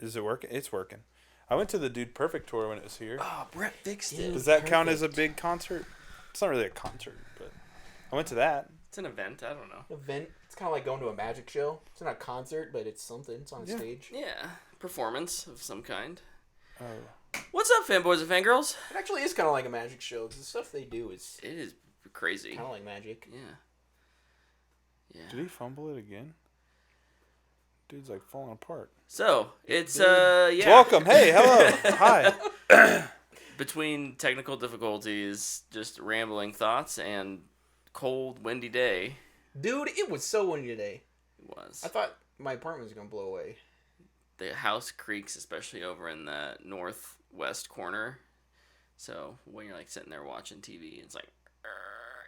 Is it working? It's working. I went to the Dude Perfect tour when it was here. Oh, Brett fixed it. Does that count as a big concert? It's not really a concert, but I went to that. It's an event. I don't know. Event. It's kind of like going to a magic show. It's not a concert, but it's something. It's on a stage. Yeah, performance of some kind. Oh. What's up, fanboys and fangirls? It actually is kind of like a magic show because the stuff they do is It is crazy. kind of like magic. Yeah. Yeah. Did he fumble it again? Dude's like falling apart. So it's yeah. Welcome. Hey, hello. Hi. Between technical difficulties, just rambling thoughts, and cold, windy day. Dude, it was so windy today. It was. I thought my apartment was going to blow away. The house creaks, especially over in the northwest corner. So when you're like sitting there watching TV, it's like,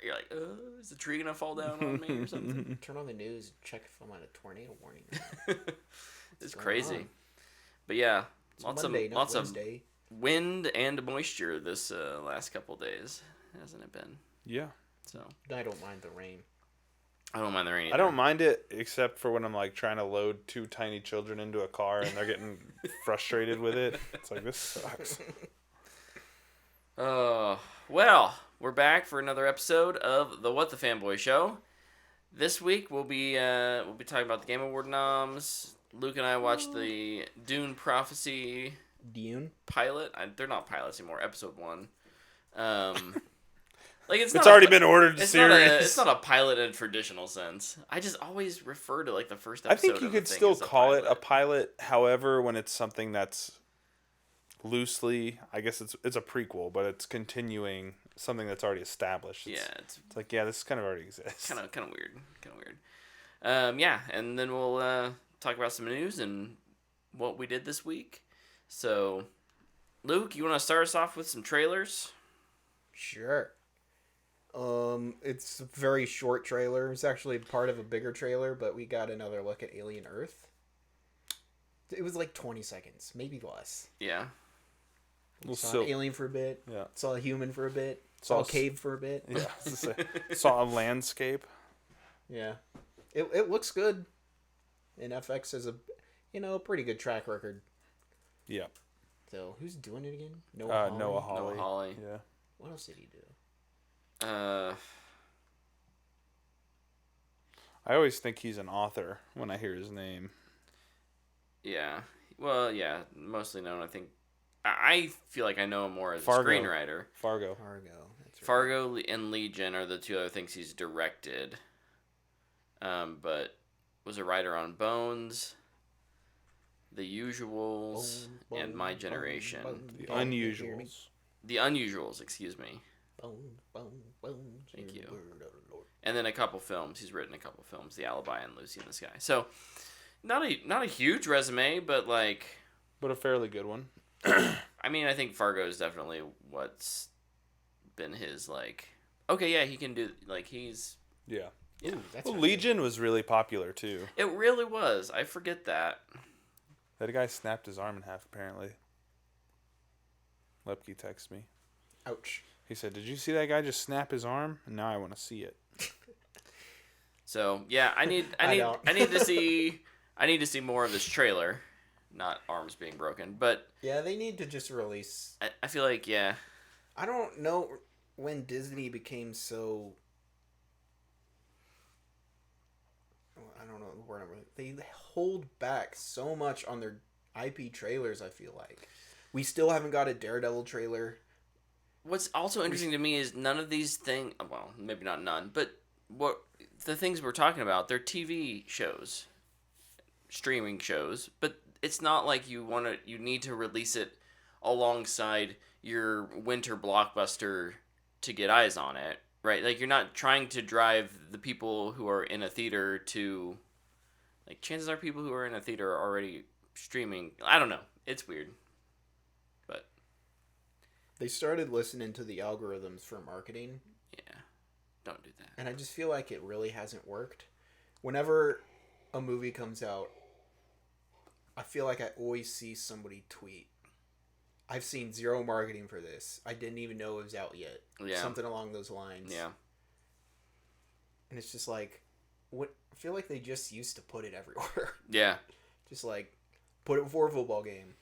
you're like, is the tree gonna fall down on me or something? Turn on the news and check if I'm on a tornado warning. It's crazy. But yeah, lots of wind and moisture this last couple days, hasn't it been? Yeah. So I don't mind the rain. I don't mind the rain either. I don't mind it except for when I'm like trying to load two tiny children into a car and they're getting frustrated with it. It's like, this sucks. Well, we're back for another episode of the What the Fanboy Show. This week we'll be talking about the Game Award noms. Luke and I watched the Dune Prophecy Dune pilot. They're not pilots anymore. Episode 1. Like it's already been ordered to series. It's not a pilot in a traditional sense. I just always refer to like the first I episode. think you could still call it a pilot. However, when it's something that's loosely, I guess it's a prequel, but it's continuing something that's already established. It's like, yeah, this kind of already exists. Kind of weird. Yeah, and then we'll talk about some news and what we did this week. So, Luke, you want to start us off with some trailers? Sure. It's a very short trailer. It's actually part of a bigger trailer, but we got another look at Alien Earth. It was like 20 seconds, maybe less. Yeah. Saw an alien for a bit. Yeah. Saw a human for a bit. Saw a cave for a bit. Yeah. Saw a landscape. Yeah. It looks good. And FX has a pretty good track record. Yeah. So who's doing it again? Noah Hawley. Yeah. What else did he do? I always think he's an author when I hear his name. Yeah. Well, yeah, mostly known. I think I feel like I know him more as a screenwriter. Fargo. That's right. Fargo and Legion are the two other things he's directed. But was a writer on Bones, The Usuals, and My Generation. The Unusuals. The Unusuals, excuse me. Thank you. And then a couple films. He's written a couple films, The Alibi and Lucy in the Sky. So, not a huge resume, but a fairly good one. I mean, I think Fargo is definitely what's been his okay, yeah, he can do he's yeah. Yeah. Ooh, Legion was really popular too. It really was. I forget that. That guy snapped his arm in half apparently. Lepke texted me. Ouch. He said, "Did you see that guy just snap his arm? And now I want to see it." So yeah, I need to see more of this trailer, not arms being broken. But yeah, they need to just release. I feel like I don't know when Disney became so. I don't know the word. They hold back so much on their IP trailers. I feel like we still haven't got a Daredevil trailer. What's also interesting to me is none of these things, well, maybe not none, but what the things we're talking about, they're TV shows, streaming shows, but it's not like you need to release it alongside your winter blockbuster to get eyes on it, right? Like, you're not trying to drive the people who are in a theater to, chances are people who are in a theater are already streaming. I don't know. It's weird. They started listening to the algorithms for marketing. Yeah, don't do that. And I just feel like it really hasn't worked. Whenever a movie comes out, I feel like I always see somebody tweet, "I've seen zero marketing for this. I didn't even know it was out yet." Yeah. Something along those lines. Yeah. And it's just like, I feel like they just used to put it everywhere. Yeah. Just like, Put it before a football game.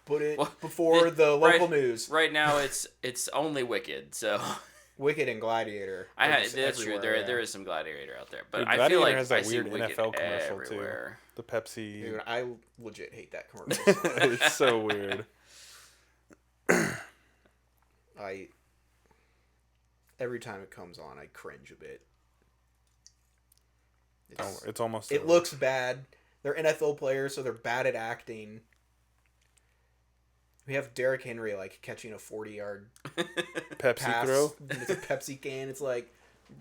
Put it before the local news. Right now, it's only Wicked. So Wicked and Gladiator. That's true. There is some Gladiator out there, but I Gladiator feel like has that I see weird Wicked NFL commercial everywhere. too. The Pepsi. Dude, I legit hate that commercial. It's so weird. Every time it comes on, I cringe a bit. It's almost. It looks bad. They're NFL players, so they're bad at acting. We have Derrick Henry like catching a 40-yard Pepsi pass. throw. It's a Pepsi can. It's like,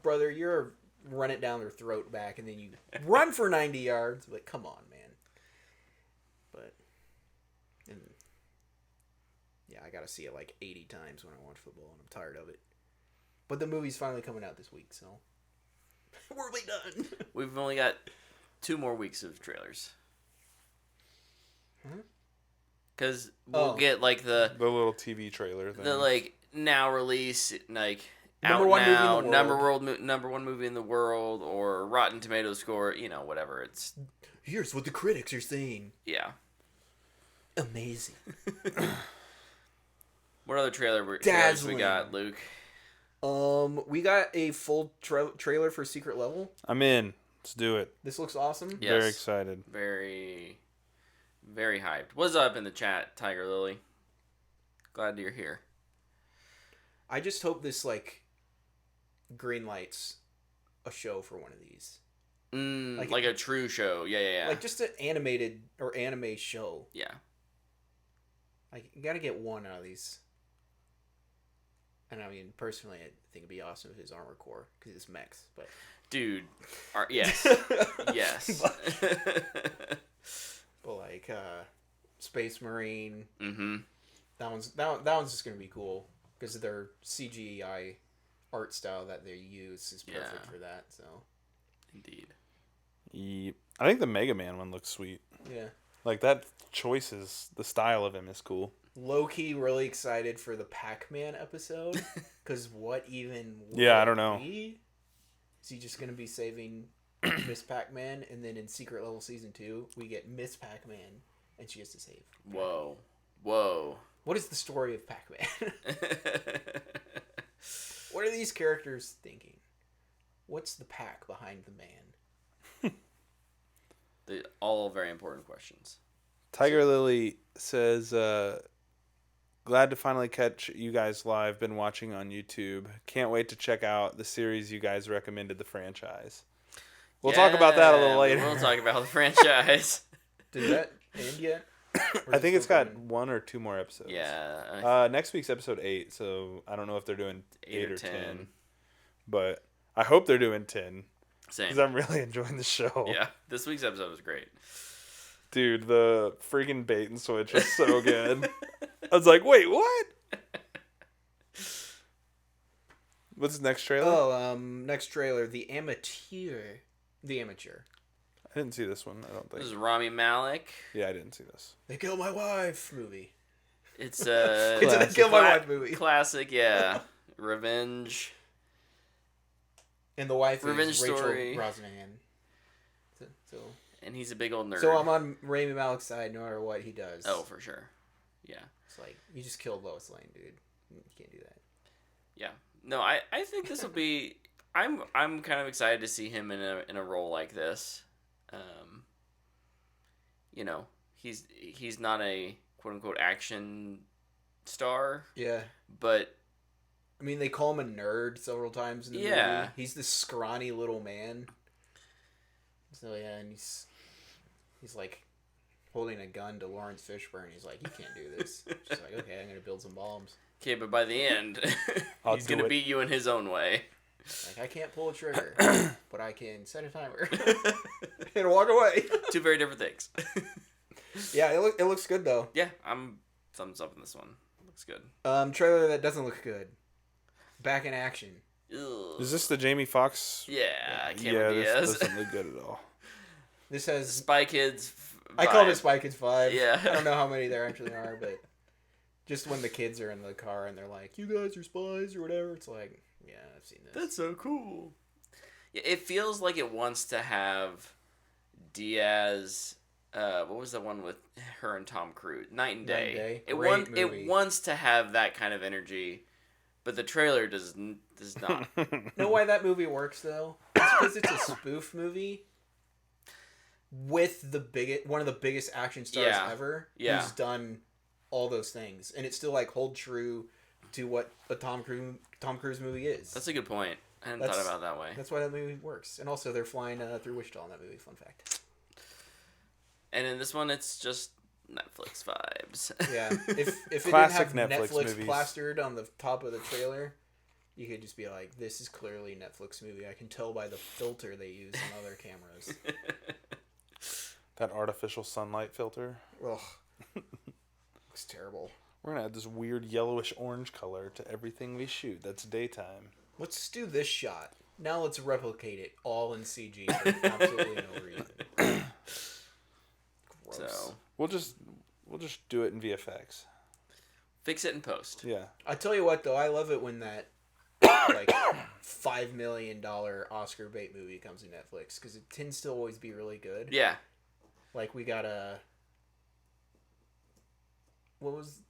brother, you're run it down their throat back, and then you run for 90 yards. Like, come on, man. But, yeah, I gotta see it like 80 times when I watch football, and I'm tired of it. But the movie's finally coming out this week, so we're done. We've only got 2 more weeks of trailers. Because we'll get like the little TV trailer thing. The like now release, like number one now, movie in the world. number one movie in the world, or Rotten Tomatoes score, whatever. It's here's what the critics are saying. Yeah, amazing. What other trailers we got, Luke? We got a full trailer for Secret Level. I'm in. Let's do it. This looks awesome. Yes. Very excited. Very, very hyped. What's up in the chat, Tiger Lily? Glad you're here. I just hope this like green lights a show for one of these. Like a true show. Yeah. Like just an animated or anime show. Yeah. Like you gotta get one out of these. And I mean, personally, I think it'd be awesome if it's Armored Core because it's mechs. But dude, yes, yes. But like Space Marine. Mm-hmm. That one's just gonna be cool because their CGI art style that they use is perfect for that. So. Indeed. I think the Mega Man one looks sweet. Yeah. Like that choice the style of him is cool. Low-key really excited for the Pac-Man episode because what even I don't know. Is he just gonna be saving Miss Pac-Man, and then in Secret Level Season 2 we get Miss Pac-Man and she has to save Whoa what is the story of Pac-Man? What are these characters thinking? What's the pack behind the man? All very important questions. Tiger Lily says, glad to finally catch you guys live. Been watching on YouTube. Can't wait to check out the series you guys recommended the franchise. We'll talk about that a little later. We'll talk about the franchise. Did that end yet? I think it's got 1 or 2 more episodes. Yeah. Next week's episode 8, so I don't know if they're doing 8 or 10. But I hope they're doing 10. Same. Because I'm really enjoying the show. Yeah, this week's episode was great. Dude, the freaking bait and switch was so good. I was like, wait, what? What's the next trailer? Next trailer, The Amateur. I didn't see this one, I don't think. This is Rami Malek. Yeah, I didn't see this. They Kill My Wife movie. It's it's a They Kill My Wife movie. Classic, yeah. Revenge. And the wife Revenge is Rachel story. Brosnahan. So. And he's a big old nerd. So I'm on Rami Malek's side no matter what he does. Oh, for sure. Yeah. It's like, you just killed Lois Lane, dude. You can't do that. Yeah. No, I think this will be... I'm kind of excited to see him in a role like this. He's not a quote-unquote action star. Yeah. But... I mean, they call him a nerd several times in the movie. He's this scrawny little man. So, yeah, and he's like holding a gun to Lawrence Fishburne. He's like, you can't do this. She's like, okay, I'm going to build some bombs. Okay, but by the end, he's going to beat you in his own way. Like, I can't pull a trigger, but I can set a timer and walk away. 2 very different things. Yeah, it looks good, though. Yeah, I'm thumbs up on this one. Looks good. Trailer that doesn't look good. Back in Action. Ugh. Is this the Jamie Foxx? Yeah, this doesn't look good at all. This has Spy Kids. I called it Spy Kids 5. Yeah. I don't know how many there actually are, but just when the kids are in the car and they're like, "You guys are spies" or whatever, it's like, yeah, I've seen this. That's so cool. Yeah, it feels like it wants to have Diaz what was the one with her and Tom Cruise? Night and Day. Great movie. It wants to have that kind of energy, but the trailer does not. Know why that movie works though? It's because it's a spoof movie with one of the biggest action stars ever, who's done all those things, and it still like hold true to what a Tom Cruise movie is. That's a good point. I hadn't thought about it that way. That's why that movie works, and also they're flying through Wichita in that movie. Fun fact. And in this one, it's just Netflix vibes. Yeah, if it didn't have Netflix plastered on the top of the trailer, you could just be like, "This is clearly a Netflix movie." I can tell by the filter they use on other cameras. That artificial sunlight filter. Ugh, looks terrible. We're gonna add this weird yellowish orange color to everything we shoot. That's daytime. Let's do this shot. Now let's replicate it all in CG for absolutely no reason. Gross. So we'll just do it in VFX. Fix it in post. Yeah. I tell you what though, I love it when that like $5 million Oscar bait movie comes to Netflix because it tends to always be really good. Yeah. Like we got what was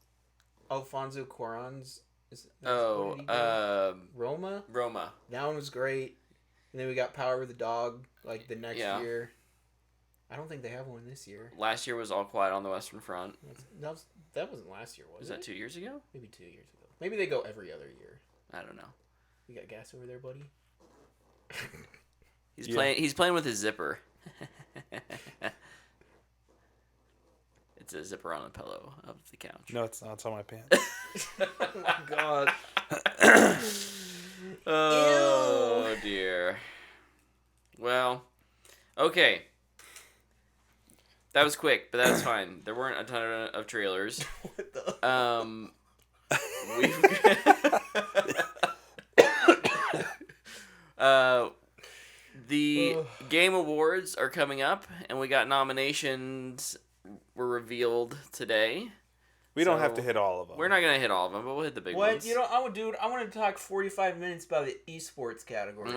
Alfonso Cuarón's? Roma. Roma. That one was great. And then we got Power of the Dog like the next year. I don't think they have one this year. Last year was All Quiet on the Western Front. That wasn't last year, was it? Was that 2 years ago? Maybe 2 years ago. Maybe they go every other year. I don't know. You got gas over there, buddy? He's playing with his zipper. It's a zipper on the pillow of the couch. No, it's not. It's on my pants. Oh my god. Oh, ew. Dear. Well, okay. That was quick, but that's fine. There weren't a ton of trailers. What the? The Game Awards are coming up, and we got nominations were revealed today. We don't have to hit all of them. We're not gonna hit all of them, but we'll hit the big ones. What? You know, I want to talk 45 minutes about the esports category.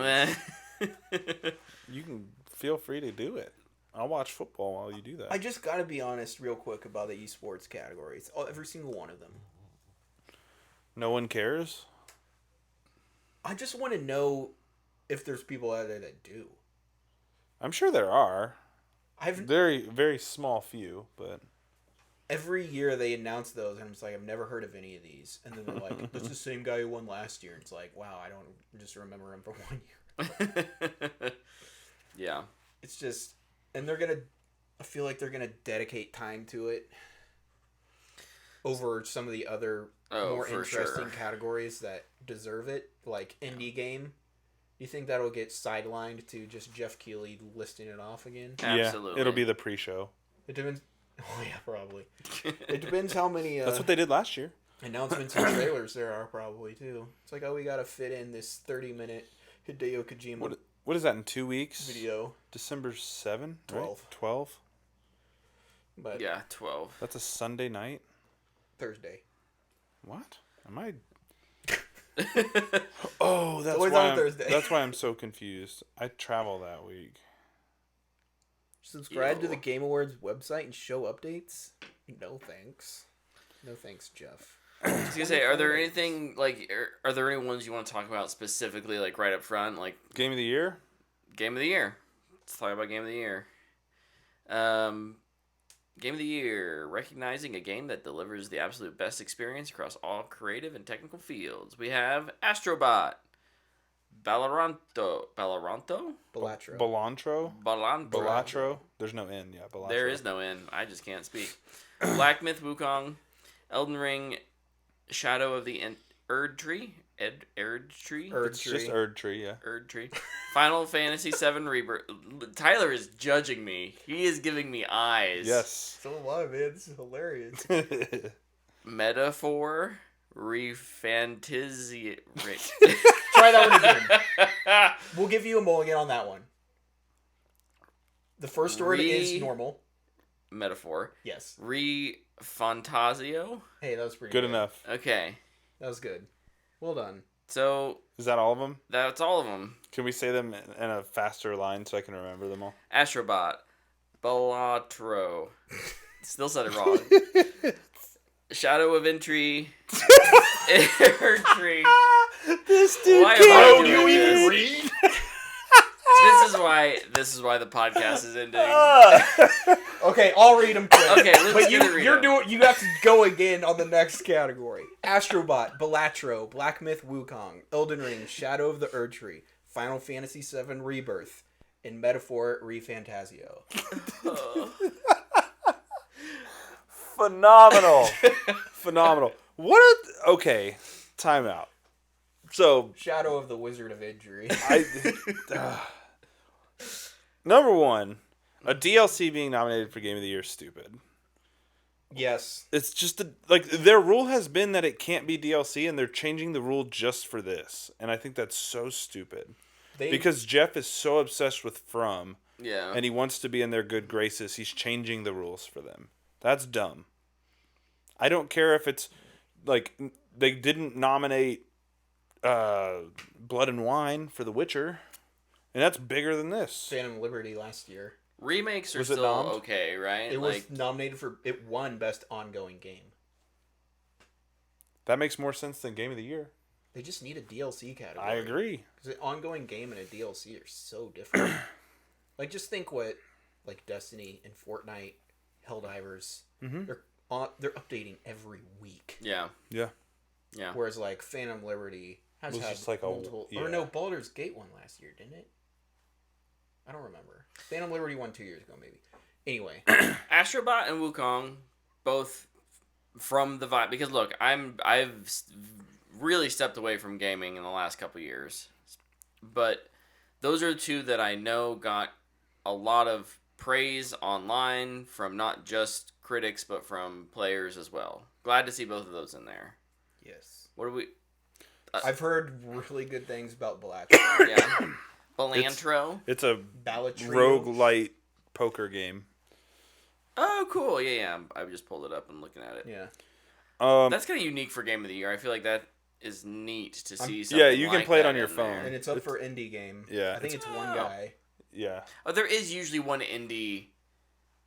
You can feel free to do it. I'll watch football while you do that. I just gotta be honest real quick about the esports categories. Every single one of them. No one cares? I just want to know if there's people out there that do. I'm sure there are. I've very, very small few, but every year they announce those, and I'm just like, I've never heard of any of these. And then they're like, "That's the same guy who won last year." And it's like, wow, I don't just remember him for 1 year. Yeah, it's just, and I feel like they're gonna dedicate time to it over some of the other more interesting categories that deserve it, like indie game. Do you think that'll get sidelined to just Jeff Keighley listing it off again? Absolutely. Yeah, it'll be the pre-show. It depends. Oh yeah, probably. It depends how many. That's what they did last year. Announcements and trailers there are probably too. It's like, oh, we gotta fit in this 30-minute Hideo Kojima. What is that in 2 weeks? Video. December 7? 12. Right? 12? But yeah, 12. That's a Sunday night? Thursday. What? Am I... Oh, that's why I'm so confused. I travel that week. Subscribe to the Game Awards website and show updates? No thanks. No thanks, Jeff. I was gonna say, are there anything like are there any ones you want to talk about specifically, like right up front, like Game of the Year? Game of the Year. Let's talk about Game of the Year. Game of the Year, recognizing a game that delivers the absolute best experience across all creative and technical fields. We have Astrobot, Balatro. There's no N, yeah. Balatro. There is no N. I just can't speak. Black Myth Wukong, Elden Ring, Shadow of the Erd Tree. It's just Erd Tree, yeah. Erd Tree. Final Fantasy VII Rebirth. Tyler is judging me. He is giving me eyes. Yes. So am I, man. This is hilarious. Metaphor Refantizia. Try that one again. We'll give you a mulligan on that one. The first word is normal. Metaphor. Yes. Fantasio. Hey, that was pretty good enough. Okay. That was good. Well done. So... Is that all of them? That's all of them. Can we say them in a faster line so I can remember them all? Astrobot. Balatro. Still said it wrong. Shadow of Entry. Air Tree. This dude Why can't do you even read? This is why the podcast is ending. Okay, I'll read them quick. Okay, let's but do the read 'em. you have to go again on the next category. Astrobot, Balatro, Black Myth Wukong, Elden Ring, Shadow of the Erdtree, Final Fantasy VII Rebirth, and Metaphor ReFantasio. Phenomenal. Okay, time out. So Shadow of the Wizard of Injury. Number one, a DLC being nominated for Game of the Year is stupid. Yes. It's just their rule has been that it can't be DLC, and they're changing the rule just for this, and I think that's so stupid. Because Jeff is so obsessed with From, and he wants to be in their good graces, he's changing the rules for them. That's dumb. I don't care if it's like they didn't nominate Blood and Wine for The Witcher, and that's bigger than this. Phantom Liberty last year. Remakes are still okay, right? It was nominated for... It won Best Ongoing Game. That makes more sense than Game of the Year. They just need a DLC category. I agree. Because an ongoing game and a DLC are so different. Like, just think what... Like, Destiny and Fortnite, Helldivers... Mm-hmm. They're updating every week. Yeah. Whereas, like, Phantom Liberty has had just like multiple... Or no, Baldur's Gate won last year, didn't it? I don't remember. Phantom Liberty won 2 years ago, maybe. Anyway. Astrobot and Wukong, both from the vibe. Because, look, I've really stepped away from gaming in the last couple years. But those are two that I know got a lot of praise online from not just critics, but from players as well. Glad to see both of those in there. Yes. What do we... I've heard really good things about Balatro. Yeah. Balantro. It's a Balatro. roguelite poker game. Oh, cool. Yeah. I just pulled it up and looking at it. Yeah. That's kind of unique for Game of the Year. I feel like that is neat to see something. Yeah, you can like play it that on your in phone. there. And it's up for indie game. Yeah. I think it's one guy. Yeah. Oh, there is usually one indie.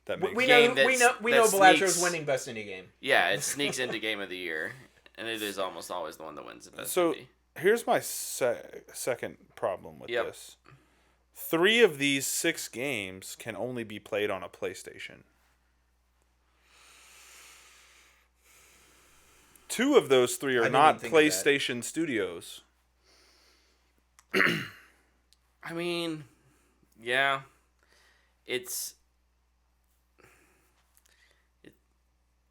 That makes We game know that Balatro's sneaks- winning Best Indie Game. Yeah, it sneaks into Game of the Year, and it is almost always the one that wins the best. So indie. here's my second problem with this. 3 of these 6 games can only be played on a PlayStation. 2 of those 3 are not PlayStation Studios. I mean, yeah,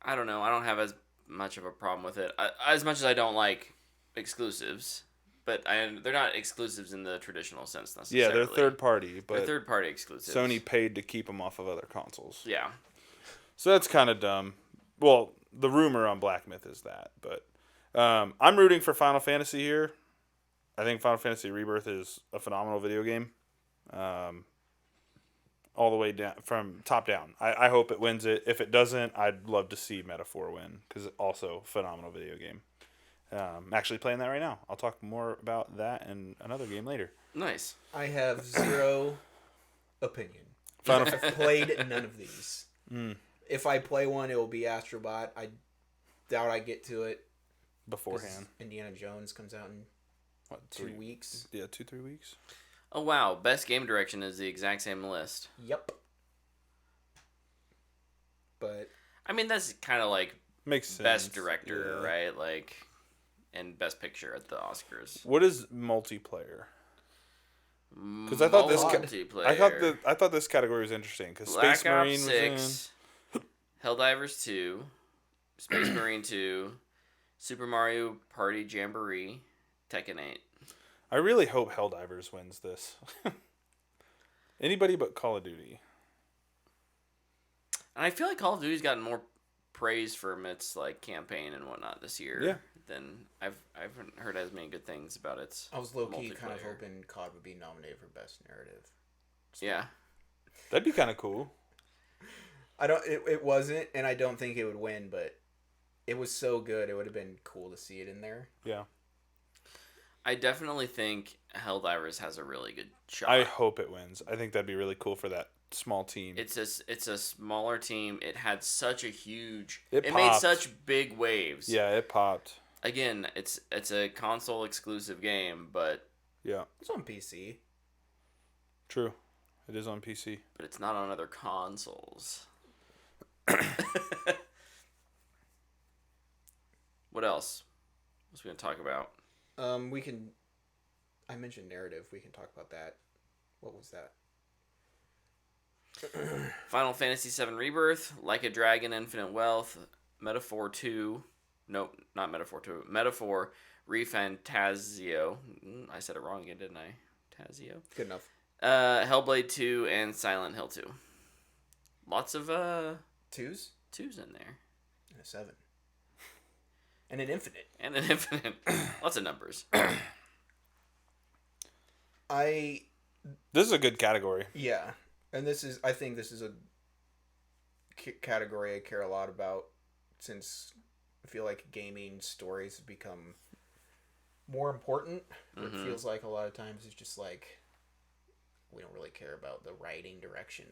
I don't know. I don't have as much of a problem with it. As much as I don't like exclusives, but they're not exclusives in the traditional sense necessarily. Yeah, they're third party, but they're third party exclusives. Sony paid to keep them off of other consoles. Yeah. So that's kind of dumb. Well, the rumor on Black Myth is that, but I'm rooting for Final Fantasy here. I think Final Fantasy Rebirth is a phenomenal video game. All the way down, from top down. I hope it wins it. If it doesn't, I'd love to see Metaphor win, because also phenomenal video game. I'm actually playing that right now. I'll talk more about that and another game later. Nice. I have zero opinion. I've played none of these. If I play one, it will be Astrobot. I doubt I get to it beforehand. Indiana Jones comes out in 2 weeks. Yeah, 2-3 weeks. Oh, wow. Best game direction is the exact same list. Yep. But I mean, that's kind of like makes sense. Best director, right? Like, and best picture at the Oscars. What is multiplayer? Because I thought I thought this category was interesting, because Space Marine was in Helldivers 2, Space Marine 2, Super Mario Party Jamboree, Tekken 8. I really hope Helldivers wins this. Anybody but Call of Duty. And I feel like Call of Duty's gotten more praise from its like campaign and whatnot this year than I haven't heard as many good things about its. I was low-key kind of hoping COD would be nominated for Best Narrative. Yeah. That'd be kind of cool. It wasn't, and I don't think it would win, but it was so good, it would have been cool to see it in there. Yeah. I definitely think Helldivers has a really good shot. I hope it wins. I think that'd be really cool for that small team. It's a smaller team. It had such a huge. It made such big waves. Yeah, it popped. Again, it's a console exclusive game, but yeah, it's on PC. True, it is on PC, but it's not on other consoles. What else? What's we gonna talk about? We can. I mentioned narrative. We can talk about that. What was that? Final Fantasy VII Rebirth, Like a Dragon, Infinite Wealth, Metaphor 2. Nope, not Metaphor 2. Metaphor Refantasio. I said it wrong again, didn't I? Tazio. Good enough. Hellblade 2 and Silent Hill 2. Lots of twos in there. And a 7. And an infinite. Lots of numbers. This is a good category. Yeah. And I think this is a category I care a lot about, since I feel like gaming stories have become more important. Mm-hmm. It feels like a lot of times it's just like we don't really care about the writing direction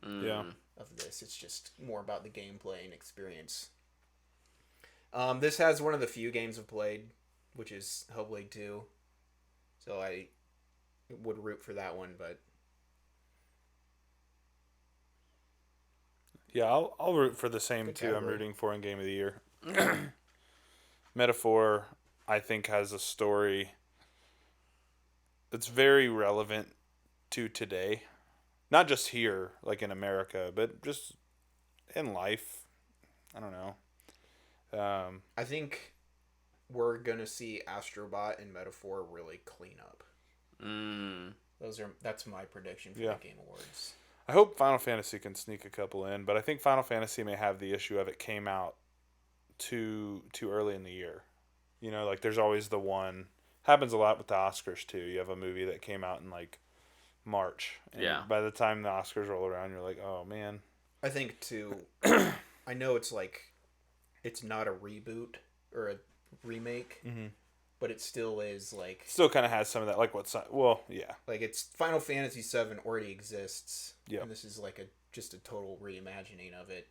of this. It's just more about the gameplay and experience. This has one of the few games I've played, which is Hellblade 2. So I would root for that one, but yeah, I'll root for the same two I'm rooting for in Game of the Year. Metaphor, I think, has a story that's very relevant to today. Not just here, like in America, but just in life. I don't know. I think we're going to see Astrobot and Metaphor really clean up. That's my prediction for the Game Awards. I hope Final Fantasy can sneak a couple in, but I think Final Fantasy may have the issue of it came out too early in the year. You know, like there's always the one. Happens a lot with the Oscars too. You have a movie that came out in like March. And by the time the Oscars roll around, you're like, oh man. I think too. I know it's like, it's not a reboot or a remake, but it still is like. Still kind of has some of that, like like it's Final Fantasy VII already exists. Yeah. And this is like just a total reimagining of it.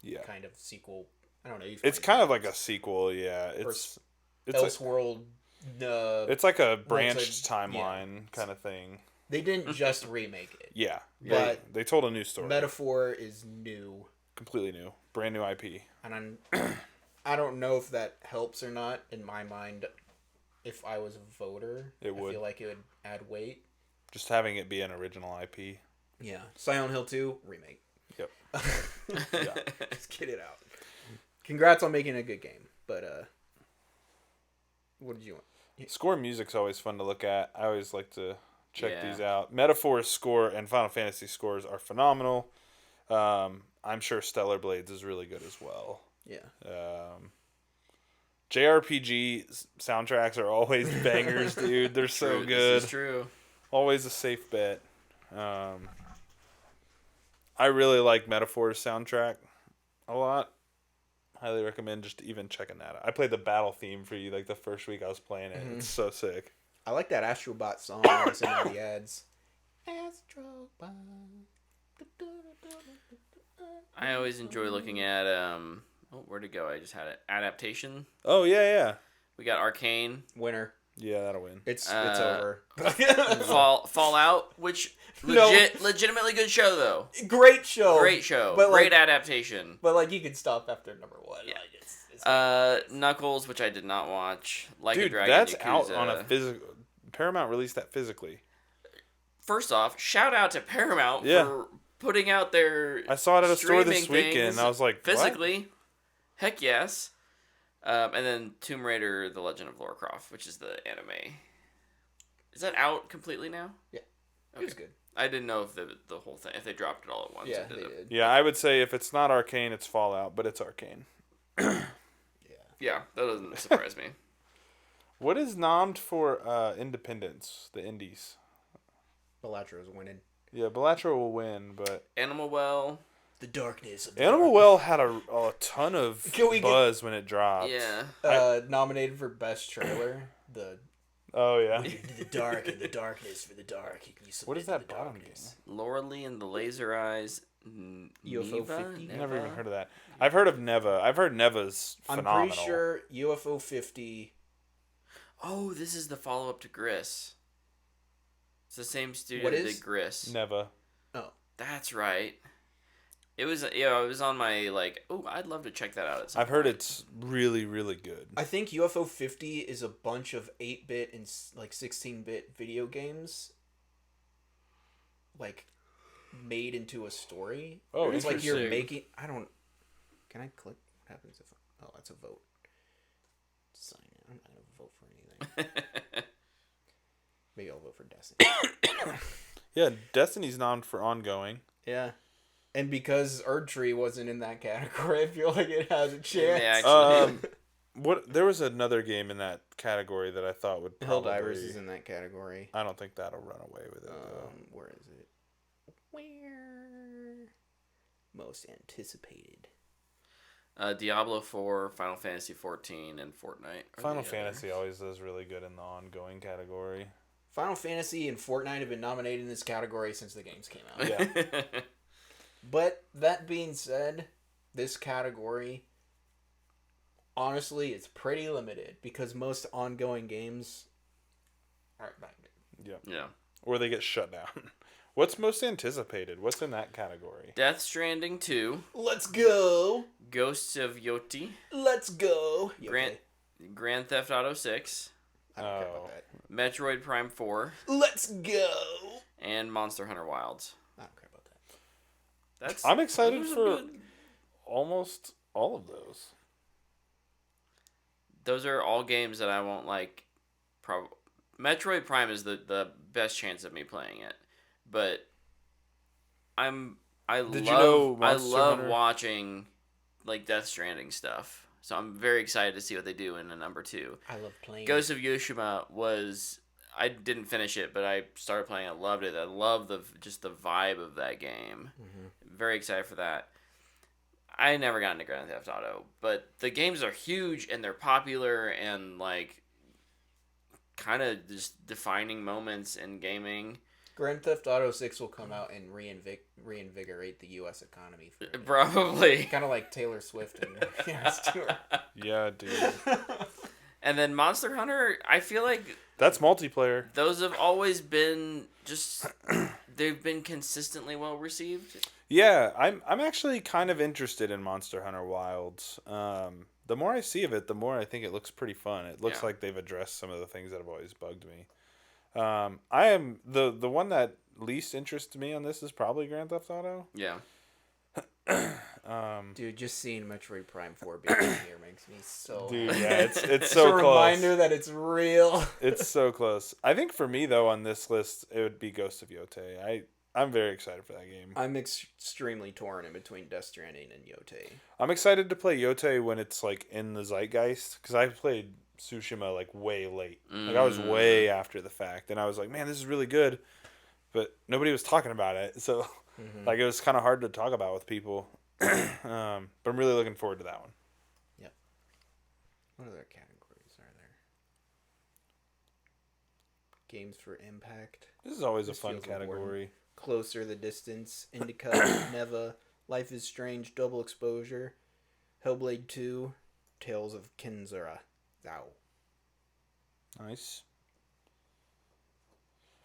Yeah. Kind of sequel. I don't know. It's kind of like a sequel. Yeah. It's Elseworld. It's like a branched timeline kind of thing. They didn't just remake it. Yeah. But they told a new story. Metaphor is new. Completely new. Brand new IP. And I don't know if that helps or not. In my mind, if I was a voter, I feel like it would add weight. Just having it be an original IP. Yeah. Silent Hill 2, remake. Yep. Just get it out. Congrats on making a good game. But, what did you want? Score music's always fun to look at. I always like to check these out. Metaphor's score and Final Fantasy scores are phenomenal. I'm sure Stellar Blades is really good as well. Yeah. JRPG soundtracks are always bangers, dude. They're so good. This is true. Always a safe bet. I really like Metaphor's soundtrack a lot. Highly recommend just even checking that out. I played the battle theme for you like the first week I was playing it. It's so sick. I like that Astrobot song that's in all the ads. Astrobot. I always enjoy looking at where'd it go? I just had it. Adaptation. Oh yeah. We got Arcane. Winner. Yeah, that'll win. It's over. Fallout, which legitimately good show though. Great show. But great adaptation. But like you could stop after number 1. Yeah. Like, it's Knuckles, which I did not watch. Like Dude, a Dragon. That's Yakuza. out on a physical. Paramount released that physically. First off, shout out to Paramount for putting out their. I saw it at a store this weekend. And I was like, physically, what? Heck yes. And then Tomb Raider: The Legend of Lara Croft, which is the anime. Is that out completely now? Yeah, okay. It was good. I didn't know if the whole thing, if they dropped it all at once. Yeah, they did. Yeah, I would say if it's not Arcane, it's Fallout, but it's Arcane. Yeah, that doesn't surprise me. What is nommed for Independence, the Indies? Bellatro's winning. Yeah, Bellatrix will win, but Animal Well. The darkness of Animal Well had a ton of buzz when it dropped. Yeah. Nominated for Best Trailer. Oh yeah. Into the dark and the darkness for the dark. What is that bottom game? Laura Lee and the Laser Eyes. UFO 50? Never even heard of that. I've heard of Neva. I've heard Neva's phenomenal. I'm pretty sure UFO 50. Oh, this is the follow-up to Gris. It's the same studio that did Gris. Neva. Oh. That's right. It was on my, like, oh, I'd love to check that out at some I've heard it's really, really good. I think UFO 50 is a bunch of 8-bit and, like, 16-bit video games, like, made into a story. Oh, it's like you're making... Can I click? What happens if... Oh, that's a vote. Sign in. I'm not going to vote for anything. Maybe I'll vote for Destiny. Yeah, Destiny's for ongoing. Yeah. And because Erdtree wasn't in that category, I feel like it has a chance. There was another game in that category that I thought would probably... Helldivers is in that category. I don't think that'll run away with it, though. Where is it? Where? Most anticipated. Diablo 4, Final Fantasy 14, and Fortnite. Final Fantasy always does really good in the ongoing category. Final Fantasy and Fortnite have been nominated in this category since the games came out. Yeah. But that being said, this category, honestly, it's pretty limited because most ongoing games aren't that good. Yeah. Or they get shut down. What's most anticipated? What's in that category? Death Stranding 2. Let's go. Ghosts of Yoti. Let's go. Grand Theft Auto 6. I don't care about that. Metroid Prime 4. Let's go. And Monster Hunter Wilds. I don't care about that. I'm excited for almost all of those. Those are all games that I won't like. Metroid Prime is the best chance of me playing it, but I love watching like Death Stranding stuff. So I'm very excited to see what they do in a number 2. I love playing. Ghost of Tsushima I didn't finish it, but I started playing. I loved it. I love the vibe of that game. Mm-hmm. Very excited for that. I never got into Grand Theft Auto, but the games are huge and they're popular and like kind of just defining moments in gaming. Grand Theft Auto 6 will come out and reinvigorate the U.S. economy. Probably. Kind of like Taylor Swift and Stewart. Yeah, dude. And then Monster Hunter, I feel like... That's multiplayer. Those have always been just... they've been consistently well received. Yeah, I'm actually kind of interested in Monster Hunter Wilds. The more I see of it, the more I think it looks pretty fun. It looks like they've addressed some of the things that have always bugged me. I am the one that least interests me on this is probably Grand Theft Auto. Yeah. Dude, just seeing Metroid Prime 4 being here makes me so... Dude, yeah, it's so close. It's a reminder that it's real. It's so close. I think for me, though, on this list, it would be Ghost of Yotei. I'm very excited for that game. I'm extremely torn in between Death Stranding and Yotei. I'm excited to play Yotei when it's, like, in the zeitgeist, because I played Tsushima, like, way late. Like, I was way after the fact, and I was like, man, this is really good, but nobody was talking about it, so, like, it was kind of hard to talk about with people. But I'm really looking forward to that one. Yep. What other categories are there? Games for Impact. This is always a fun category. Closer the Distance, Indica, Neva, Life is Strange, Double Exposure, Hellblade 2, Tales of Kinzura. Thou. Nice.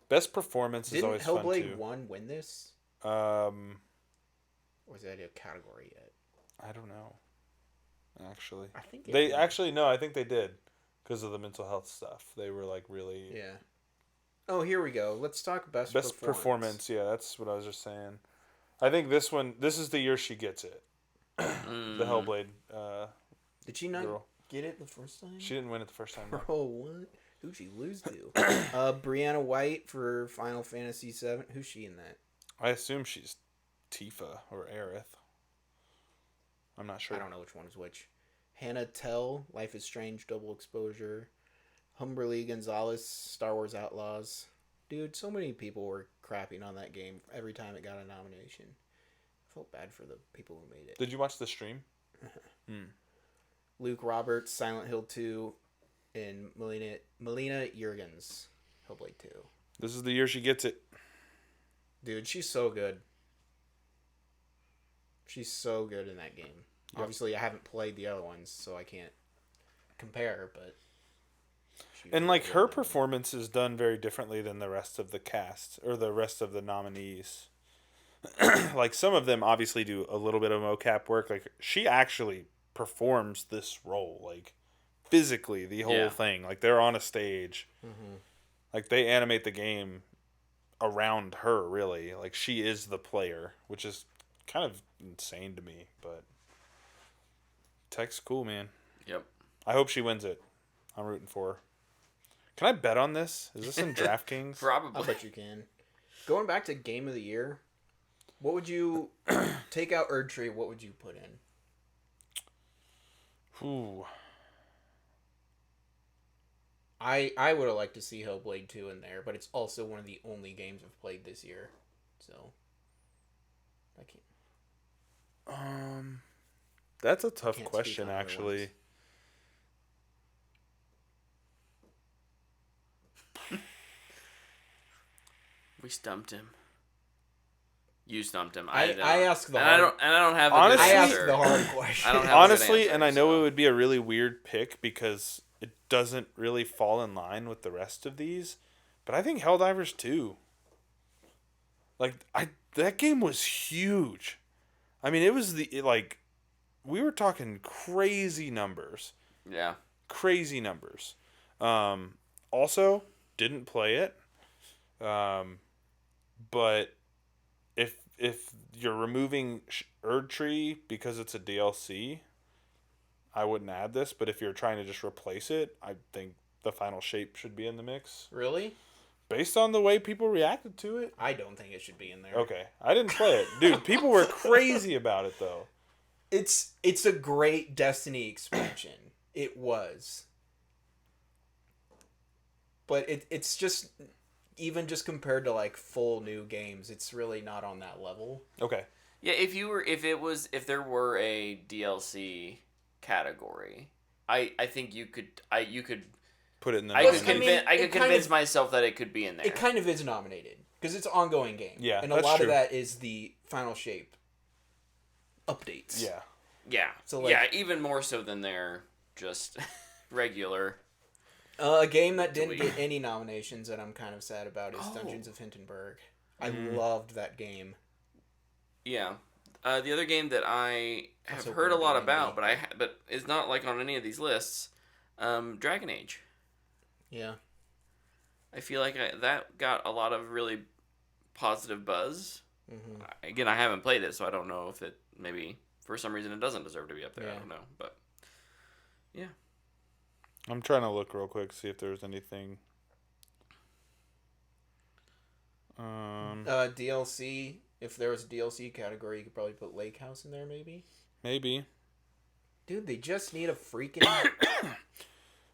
Best performance is always fun too. Didn't Hellblade 1 win this? Or is that a category yet? I don't know. Actually, I think I think they did because of the mental health stuff. They were like really. Yeah. Oh, here we go. Let's talk best performance. Yeah, that's what I was just saying. I think this is the year she gets it. The Hellblade. Did she not girl. Get it the first time? She didn't win it the first time. No. Oh, what? Who'd she lose to? Brianna White for Final Fantasy VII. Who's she in that? I assume she's Tifa or Aerith. I'm not sure. I don't know which one is which. Hannah Tell, Life is Strange, Double Exposure. Humberly Gonzalez, Star Wars Outlaws. Dude, so many people were crapping on that game every time it got a nomination. I felt bad for the people who made it. Did you watch the stream? Luke Roberts, Silent Hill 2. and Melina Jurgens, Hellblade 2. This is the year she gets it. Dude, she's so good. She's so good in that game. Yep. Obviously, I haven't played the other ones, so I can't compare, but... And, like, her performance is done very differently than the rest of the cast, or the rest of the nominees. Like, some of them obviously do a little bit of mocap work. Like, she actually performs this role, like, physically, the whole thing. Like, they're on a stage. Mm-hmm. Like, they animate the game around her, really. Like, she is the player, which is kind of insane to me, but Tech's cool, man. Yep. I hope she wins it. I'm rooting for her. Can I bet on this? Is this in DraftKings? Probably. I bet you can. Going back to Game of the Year, what would you take out Erdtree? What would you put in? Ooh. I would have liked to see Hellblade 2 in there, but it's also one of the only games I've played this year, so I can't. That's a tough question, actually. We stumped him. You stumped him. I asked the hard. I don't have. Honestly, I asked the hard question. I don't have honestly, answer, and I know it would be a really weird pick because it doesn't really fall in line with the rest of these, but I think Helldivers 2. Like that game was huge. I mean, it was we were talking crazy numbers. Yeah. Crazy numbers. Also, didn't play it. But if you're removing Erdtree because it's a DLC, I wouldn't add this. But if you're trying to just replace it, I think the Final Shape should be in the mix. Really? Based on the way people reacted to it? I don't think it should be in there. Okay. I didn't play it. Dude, people were crazy about it, though. It's a great Destiny expansion. It was. But it's just... Even just compared to, like, full new games, it's really not on that level. Okay. Yeah, if there were a DLC category, I think you could put it in the... I could convince myself that it could be in there. It kind of is nominated because it's an ongoing game. Yeah, and a lot of that is the Final Shape updates. Yeah. Yeah. So like, yeah, even more so than their just regular. A game that didn't get any nominations that I'm kind of sad about is Dungeons of Hinterberg. I loved that game. Yeah. The other game that I have heard a lot about, but is not like on any of these lists, Dragon Age. Yeah. I feel like that got a lot of really positive buzz. Mm-hmm. Again, I haven't played it, so I don't know if it maybe for some reason it doesn't deserve to be up there. Yeah. I don't know, but yeah. I'm trying to look real quick, see if there's anything. DLC. If there was a DLC category, you could probably put Lake House in there, maybe. Maybe. Dude, they just need a freaking.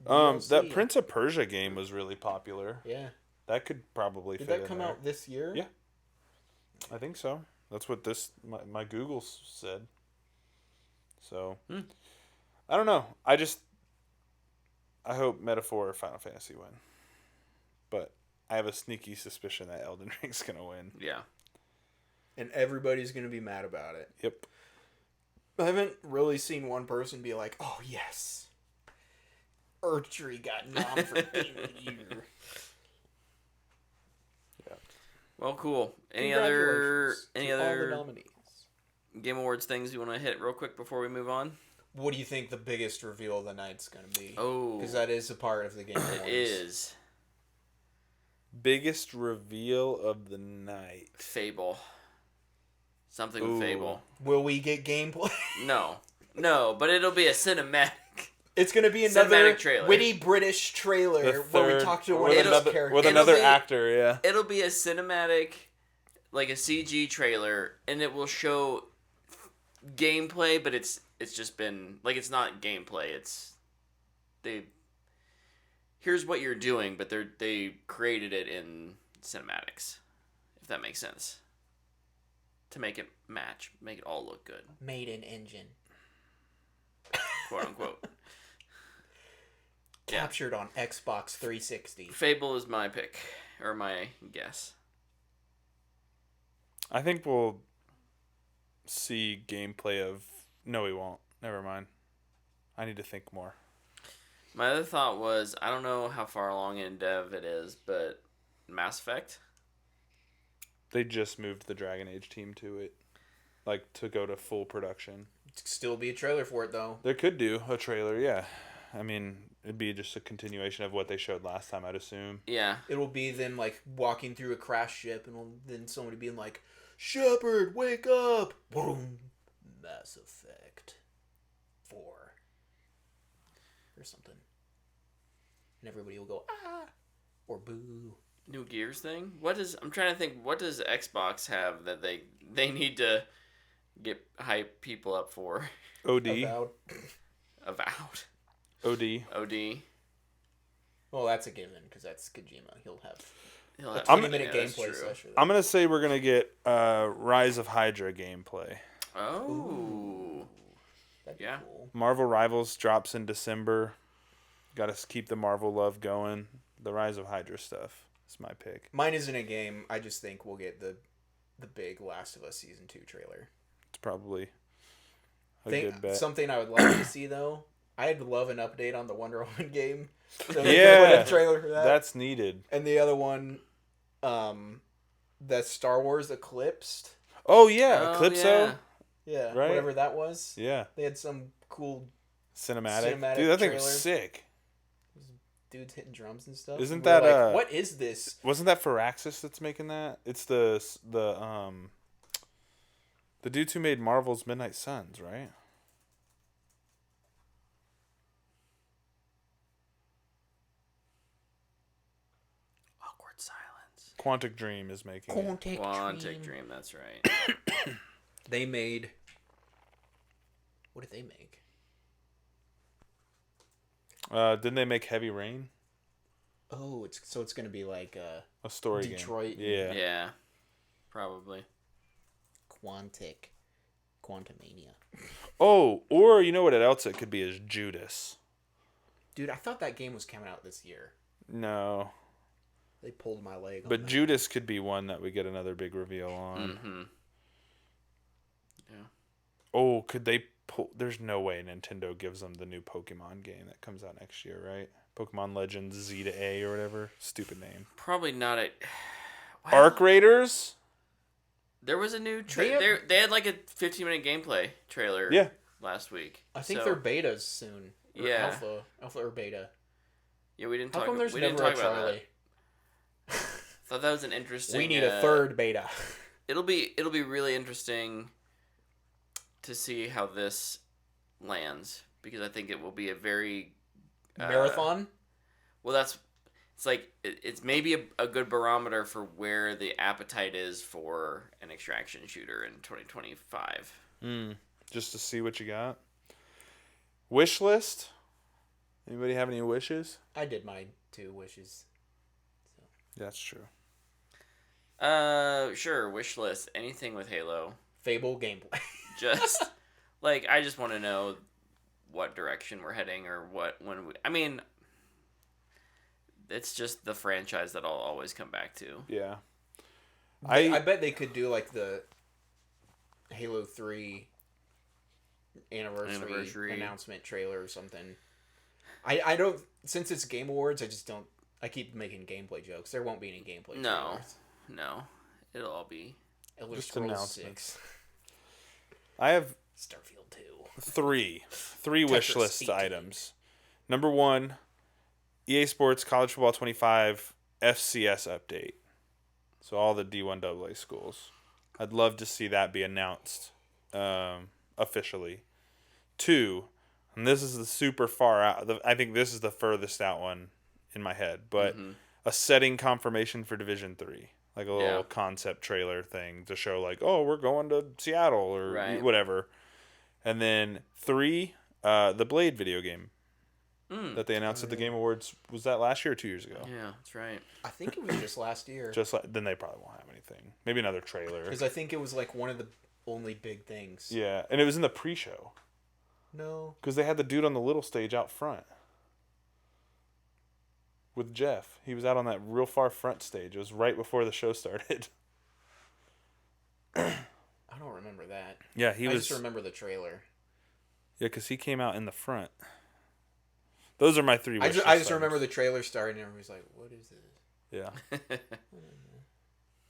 That Prince of Persia game was really popular. Yeah. That could probably. Did that come out this year? Yeah. I think so. That's what my Google said. So, I don't know. I hope Metaphor or Final Fantasy win. But I have a sneaky suspicion that Elden Ring's going to win. Yeah. And everybody's going to be mad about it. Yep. I haven't really seen one person be like, oh, yes. Erdtree got nom for Game of the Year. Yeah. Well, cool. Any other Game Awards things you want to hit real quick before we move on? What do you think the biggest reveal of the night's going to be? Oh. Because that is a part of the Game Awards. It is. Biggest reveal of the night. Fable. Something with Fable. Will we get gameplay? No, but it'll be a cinematic. It's going to be another witty British trailer where we talk to one of those characters. With another actor, yeah. It'll be a cinematic, like a CG trailer, and it will show gameplay, but it's just been, like, it's not gameplay. Here's what you're doing, but they created it in cinematics, if that makes sense. To make it match, make it all look good. Made in engine. Quote unquote. captured on Xbox 360. Fable is my pick, or my guess. I think we'll see gameplay of... No, we won't. Never mind. I need to think more. My other thought was, I don't know how far along in dev it is, but Mass Effect? They just moved the Dragon Age team to it. Like, to go to full production. Still be a trailer for it, though. They could do a trailer, yeah. I mean, it'd be just a continuation of what they showed last time, I'd assume. Yeah. It'll be them, like, walking through a crashed ship, and then somebody being like, Shepard, wake up! Boom! Mass Effect 4. Or something. And everybody will go, ah! Or boo. New Gears thing? I'm trying to think, what does Xbox have that they need to get hype people up for? OD. Avowed. OD. Well, that's a given, because that's Kojima. He'll have a I'm 20-minute gameplay session. I'm going to say we're going to get Rise of Hydra gameplay. Oh. Ooh. That'd be cool. Marvel Rivals drops in December. Got to keep the Marvel love going. The Rise of Hydra stuff is my pick. Mine isn't a game. I just think we'll get the big Last of Us Season 2 trailer. It's probably a good bet. Something I would love to see, though, I'd love an update on the Wonder Woman game. So yeah, a trailer for that. That's needed. And the other one, that Star Wars Eclipsed. Oh, yeah. Eclipso? Yeah, right? whatever that was. Yeah. They had some cool cinematic. Dude, that trailer. thing was sick. Dudes hitting drums and stuff. Isn't that like, what is this? Wasn't that Firaxis that's making that? It's the dudes who made Marvel's Midnight Suns, right? Awkward silence. Quantic Dream is making it. Quantic Dream, that's right. They made... What did they make? Didn't they make Heavy Rain? Oh, it's going to be like a story Detroit. game. Yeah. Yeah. Probably. Quantumania. Oh, or you know what else it could be is Judas. Dude, I thought that game was coming out this year. No. They pulled my leg on But that. Judas could be one that we get another big reveal on. Mm-hmm. Yeah. Oh, could they pull... There's no way Nintendo gives them the new Pokemon game that comes out next year, right? Pokemon Legends Z to A or whatever. Stupid name. Probably not a... Wow. Arc Raiders? There was a new trailer. They had like a 15-minute gameplay trailer last week. I think they're betas soon. Or yeah. Alpha or beta. Yeah, we didn't How talk, come there's we never didn't talk a about Charlie? that. Thought that was an interesting... We need a third beta. It'll be really interesting to see how this lands, because I think it will be a very... Marathon? Well, it's like it's maybe a good barometer for where the appetite is for an extraction shooter in 2025. Just to see what you got. Wish list? Anybody have any wishes? I did my 2 wishes. So. That's true. Sure, wish list. Anything with Halo. Fable gameplay. Just like I just want to know what direction we're heading, or I mean, it's just the franchise that I'll always come back to. Yeah. I bet they could do like the Halo 3 anniversary announcement trailer or something. I don't, since it's Game Awards, I keep making gameplay jokes. There won't be any gameplay trailers. No. It'll all be Elder just Scrolls announcements. 6. I have Starfield 2. Three wish list 18. Items. Number 1, EA Sports College Football 25 FCS update. So all the D1AA schools. I'd love to see that be announced officially. 2, and this is the super far out. I think this is the furthest out one in my head, but a setting confirmation for Division 3. Like a little concept trailer thing to show like, oh, we're going to Seattle or whatever. And then 3, the Blade video game that they announced at the Game Awards. Was that last year or 2 years ago? Yeah, that's right. I think it was just last year. Then they probably won't have anything. Maybe another trailer. Because I think it was like one of the only big things. Yeah, and it was in the pre-show. No. Because they had the dude on the little stage out front. with Jeff. He was out on that real far front stage. It was right before the show started. I don't remember that. Yeah, I just remember the trailer. Yeah, because he came out in the front. Those are my three wishes. I just remember the trailer starting and everybody's like, what is this? Yeah.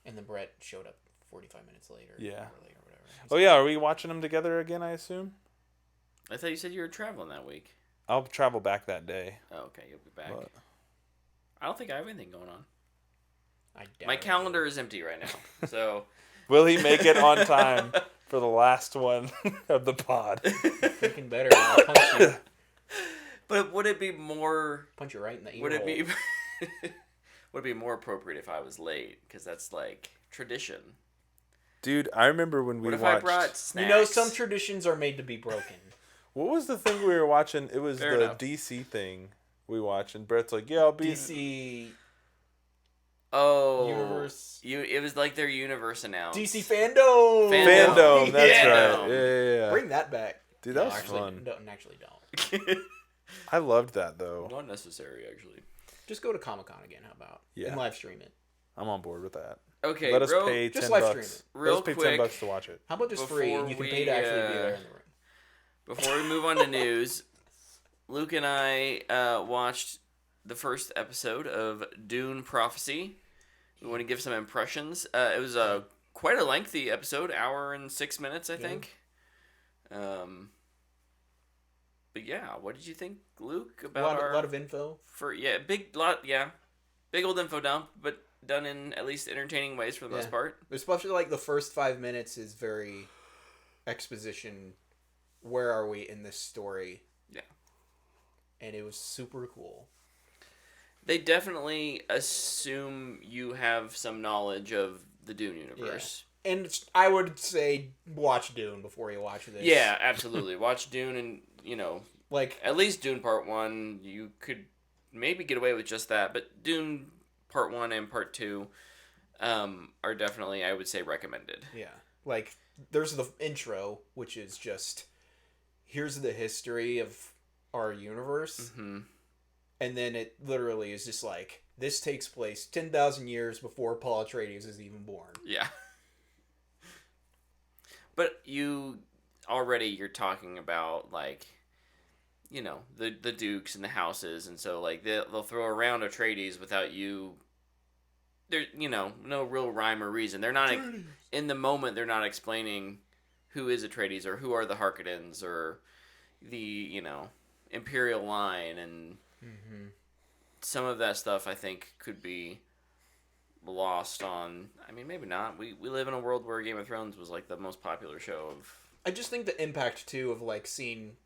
And then Brett showed up 45 minutes later. Yeah. Or whatever. Oh, yeah. Are we watching them together again, I assume? I thought you said you were traveling that week. I'll travel back that day. Oh, okay. You'll be back. But... I don't think I have anything going on. My calendar is empty right now. So... Will he make it on time for the last one of the pod? Freaking better. I'll punch you. But would it be more... Punch you right in the ear Would it be... would it be more appropriate if I was late? Because that's like tradition. Dude, I remember when we watched... I brought snacks? You know, some traditions are made to be broken. What was the thing we were watching? It was Fair enough. DC thing we watched, and Brett's like, yeah, I'll be... DC... Oh, Universe. It was like their universe announced. DC Fandom. Fandom. That's Yeah. right. Yeah. Bring that back. Dude, that was actually, fun. Actually, don't. I loved that though. Not necessary, actually. Just go to Comic-Con again. How about? Yeah. And live stream it. I'm on board with that. Okay, Let us pay just $10. live stream it. Let Real us pay quick. $10 to watch it. How about just free and you can pay to actually be there in the room? Before we move on to news, Luke and I watched the first episode of Dune Prophecy. We want to give some impressions. It was quite a lengthy episode, hour and 6 minutes, I think. But yeah, what did you think, Luke? About a lot of info. Big old info dump, but done in at least entertaining ways for the most part. Especially like the first 5 minutes is very exposition. Where are we in this story? Yeah, and it was super cool. They definitely assume you have some knowledge of the Dune universe. Yeah. And I would say watch Dune before you watch this. Yeah, absolutely. Watch Dune and, like at least Dune Part 1, you could maybe get away with just that. But Dune Part 1 and Part 2 are definitely, I would say, recommended. Yeah. Like, there's the intro, which is just, here's the history of our universe. Mm-hmm. And then it literally is just like, this takes place 10,000 years before Paul Atreides is even born. Yeah. But you're talking about, like, the dukes and the houses. And so, like, they'll throw around Atreides without you... There's, no real rhyme or reason. They're not... In the moment, they're not explaining who is Atreides or who are the Harkonnens or the, Imperial line and... Mm-hmm. Some of that stuff I think could be lost on. I mean, maybe not. We live in a world where Game of Thrones was like the most popular show of. I just think the impact too of like seeing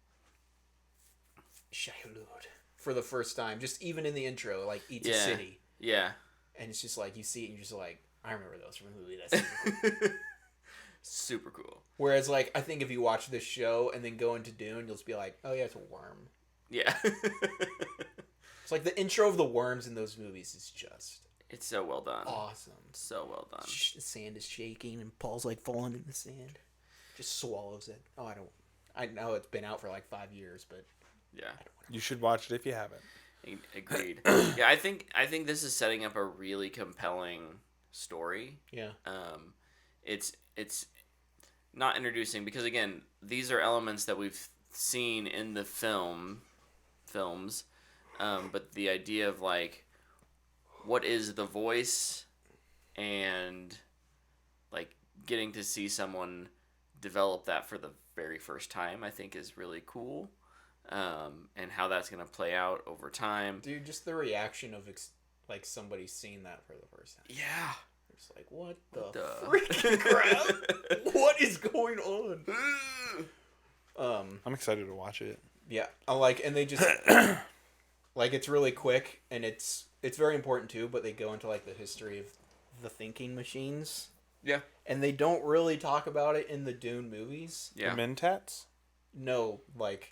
Shai-Hulud for the first time, just even in the intro, like eats a city. Yeah. And it's just like you see it and you're just like, I remember those from the movie. That's super cool. Super cool. Whereas like I think if you watch this show and then go into Dune, you'll just be like, oh yeah, it's a worm. Yeah. It's like the intro of the worms in those movies is just... It's so well done. Awesome. So well done. The sand is shaking and Paul's like falling in the sand. Just swallows it. Oh, I know it's been out for like 5 years, but... Yeah. You should watch it if you haven't. Agreed. Yeah, I think this is setting up a really compelling story. Yeah. It's not introducing... Because, again, these are elements that we've seen in the films... but the idea of, like, what is the voice and, like, getting to see someone develop that for the very first time, I think is really cool. And how that's going to play out over time. Dude, just the reaction of, like, somebody seeing that for the first time. Yeah. It's like, what the freaking crap? What is going on? I'm excited to watch it. Yeah. And they just... Like, it's really quick, and it's very important, too, but they go into, like, the history of the thinking machines. Yeah. And they don't really talk about it in the Dune movies. Yeah. The Mentats? No, like,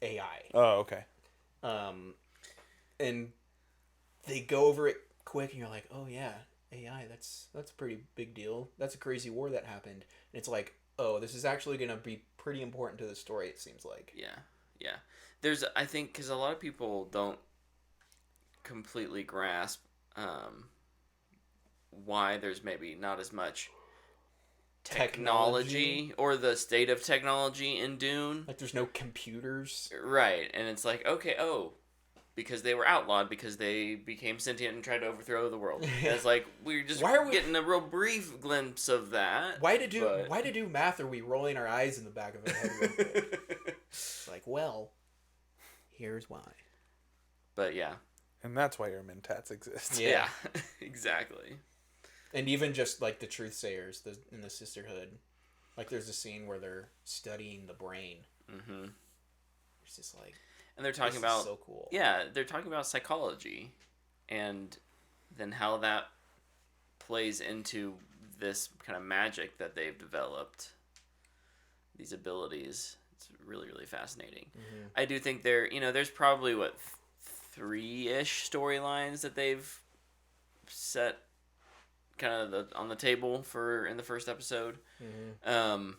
AI. Oh, okay. And they go over it quick, and you're like, oh, yeah, AI, that's a pretty big deal. That's a crazy war that happened. And it's like, oh, this is actually going to be pretty important to the story, it seems like. Yeah. Yeah. I think, because a lot of people don't completely grasp why there's maybe not as much technology or the state of technology in Dune. Like there's no computers. Right. And it's like, okay, because they were outlawed because they became sentient and tried to overthrow the world. And it's like we're just getting a real brief glimpse of that. Why to do math are we rolling our eyes in the back of our head real quick? It's like, well, here's why. But yeah. And that's why your mentats exist. Yeah, exactly. And even just like the truth sayers in the Sisterhood, like there's a scene where they're studying the brain. Mm-hmm. It's just like, and they're talking about so cool. Yeah, they're talking about psychology, and then how that plays into this kind of magic that they've developed. These abilities, it's really, really fascinating. Mm-hmm. I do think there's probably 3-ish storylines that they've set kind of on the table for in the first episode. Mm-hmm.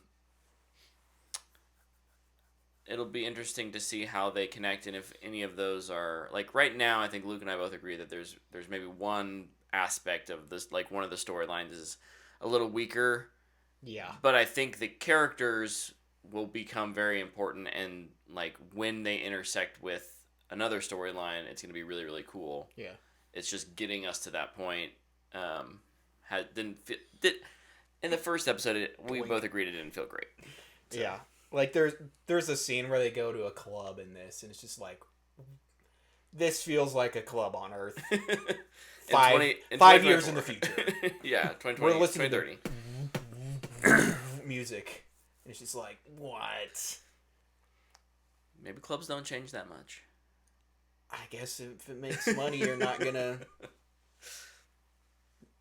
It'll be interesting to see how they connect and if any of those are like right now. I think Luke and I both agree that there's maybe one aspect of this, like one of the storylines is a little weaker. Yeah. But I think the characters will become very important, and like when they intersect with another storyline, it's going to be really, really cool. Yeah. It's just getting us to that point. In the first episode, we both agreed it didn't feel great. So. Yeah. Like there's a scene where they go to a club in this, and it's just like, this feels like a club on Earth. 5 years in the future. Yeah, 2020. We're listening 2030. To music. And it's just like, what? Maybe clubs don't change that much. I guess if it makes money, you're not gonna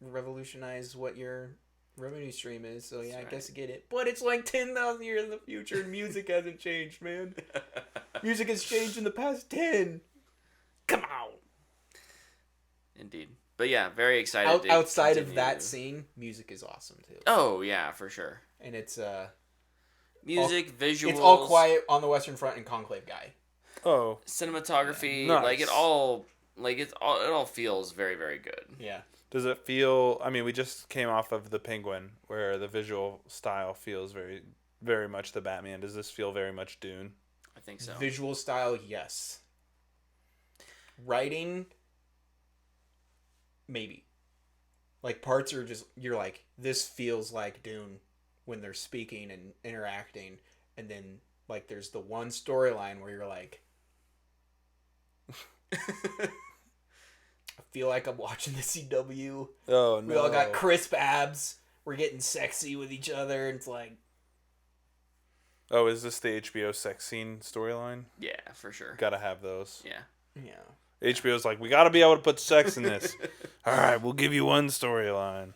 revolutionize what your revenue stream is. So yeah, I guess I get it. But it's like 10,000 years in the future, and music hasn't changed, man. Music has changed in the past 10. Come on. Indeed. But yeah, very excited. Outside of that scene, music is awesome too. Oh yeah, for sure. And it's music, visuals. It's all quiet on the Western Front and Conclave guy. Oh, cinematography, nice. Like it all feels very, very good. Yeah. Does it feel? I mean, we just came off of The Penguin, where the visual style feels very, very much the Batman. Does this feel very much Dune? I think so. Visual style, yes. Writing, maybe. Like parts are just, you're like, this feels like Dune when they're speaking and interacting, and then like there's the one storyline where you're like, I feel like I'm watching the CW. Oh no! We all got crisp abs. We're getting sexy with each other, and it's like, oh, is this the HBO sex scene storyline? Yeah, for sure. Gotta have those. Yeah. HBO's like, we gotta be able to put sex in this. All right, we'll give you one storyline.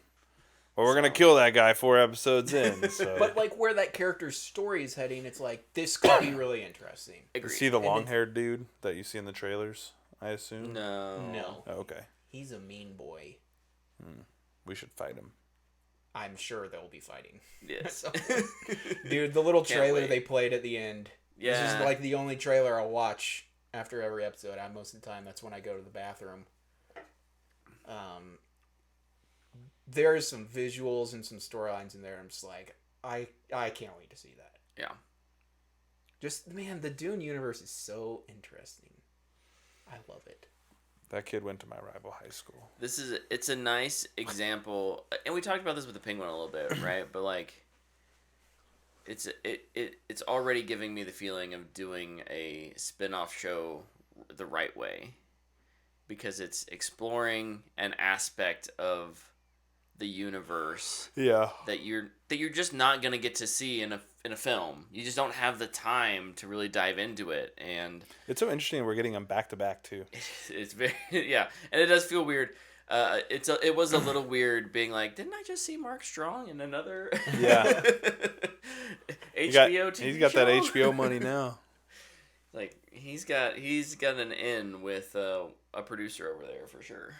Well, we're gonna kill that guy 4 episodes in. So. But like where that character's story is heading, it's like this could be really interesting. Agreed. Is he the long-haired dude that you see in the trailers? I assume. No. Oh, okay. He's a mean boy. We should fight him. I'm sure they'll be fighting. Yes. Dude, the little trailer they played at the end. Yeah. This is like the only trailer I'll watch after every episode. Most of the time, that's when I go to the bathroom. There's some visuals and some storylines in there. I'm just like, I can't wait to see that. Yeah. Just, man, the Dune universe is so interesting. I love it. That kid went to my rival high school. It's a nice example, and we talked about this with the Penguin a little bit, right? But like, it's already giving me the feeling of doing a spin-off show the right way, because it's exploring an aspect of the universe that you're just not gonna get to see in a film. You just don't have the time to really dive into it, and it's so interesting. We're getting them back to back too. It's very and it does feel weird. It was a little weird being like, didn't I just see Mark Strong in another HBO TV He's got show? that HBO money now. Like he's got an in with a producer over there for sure.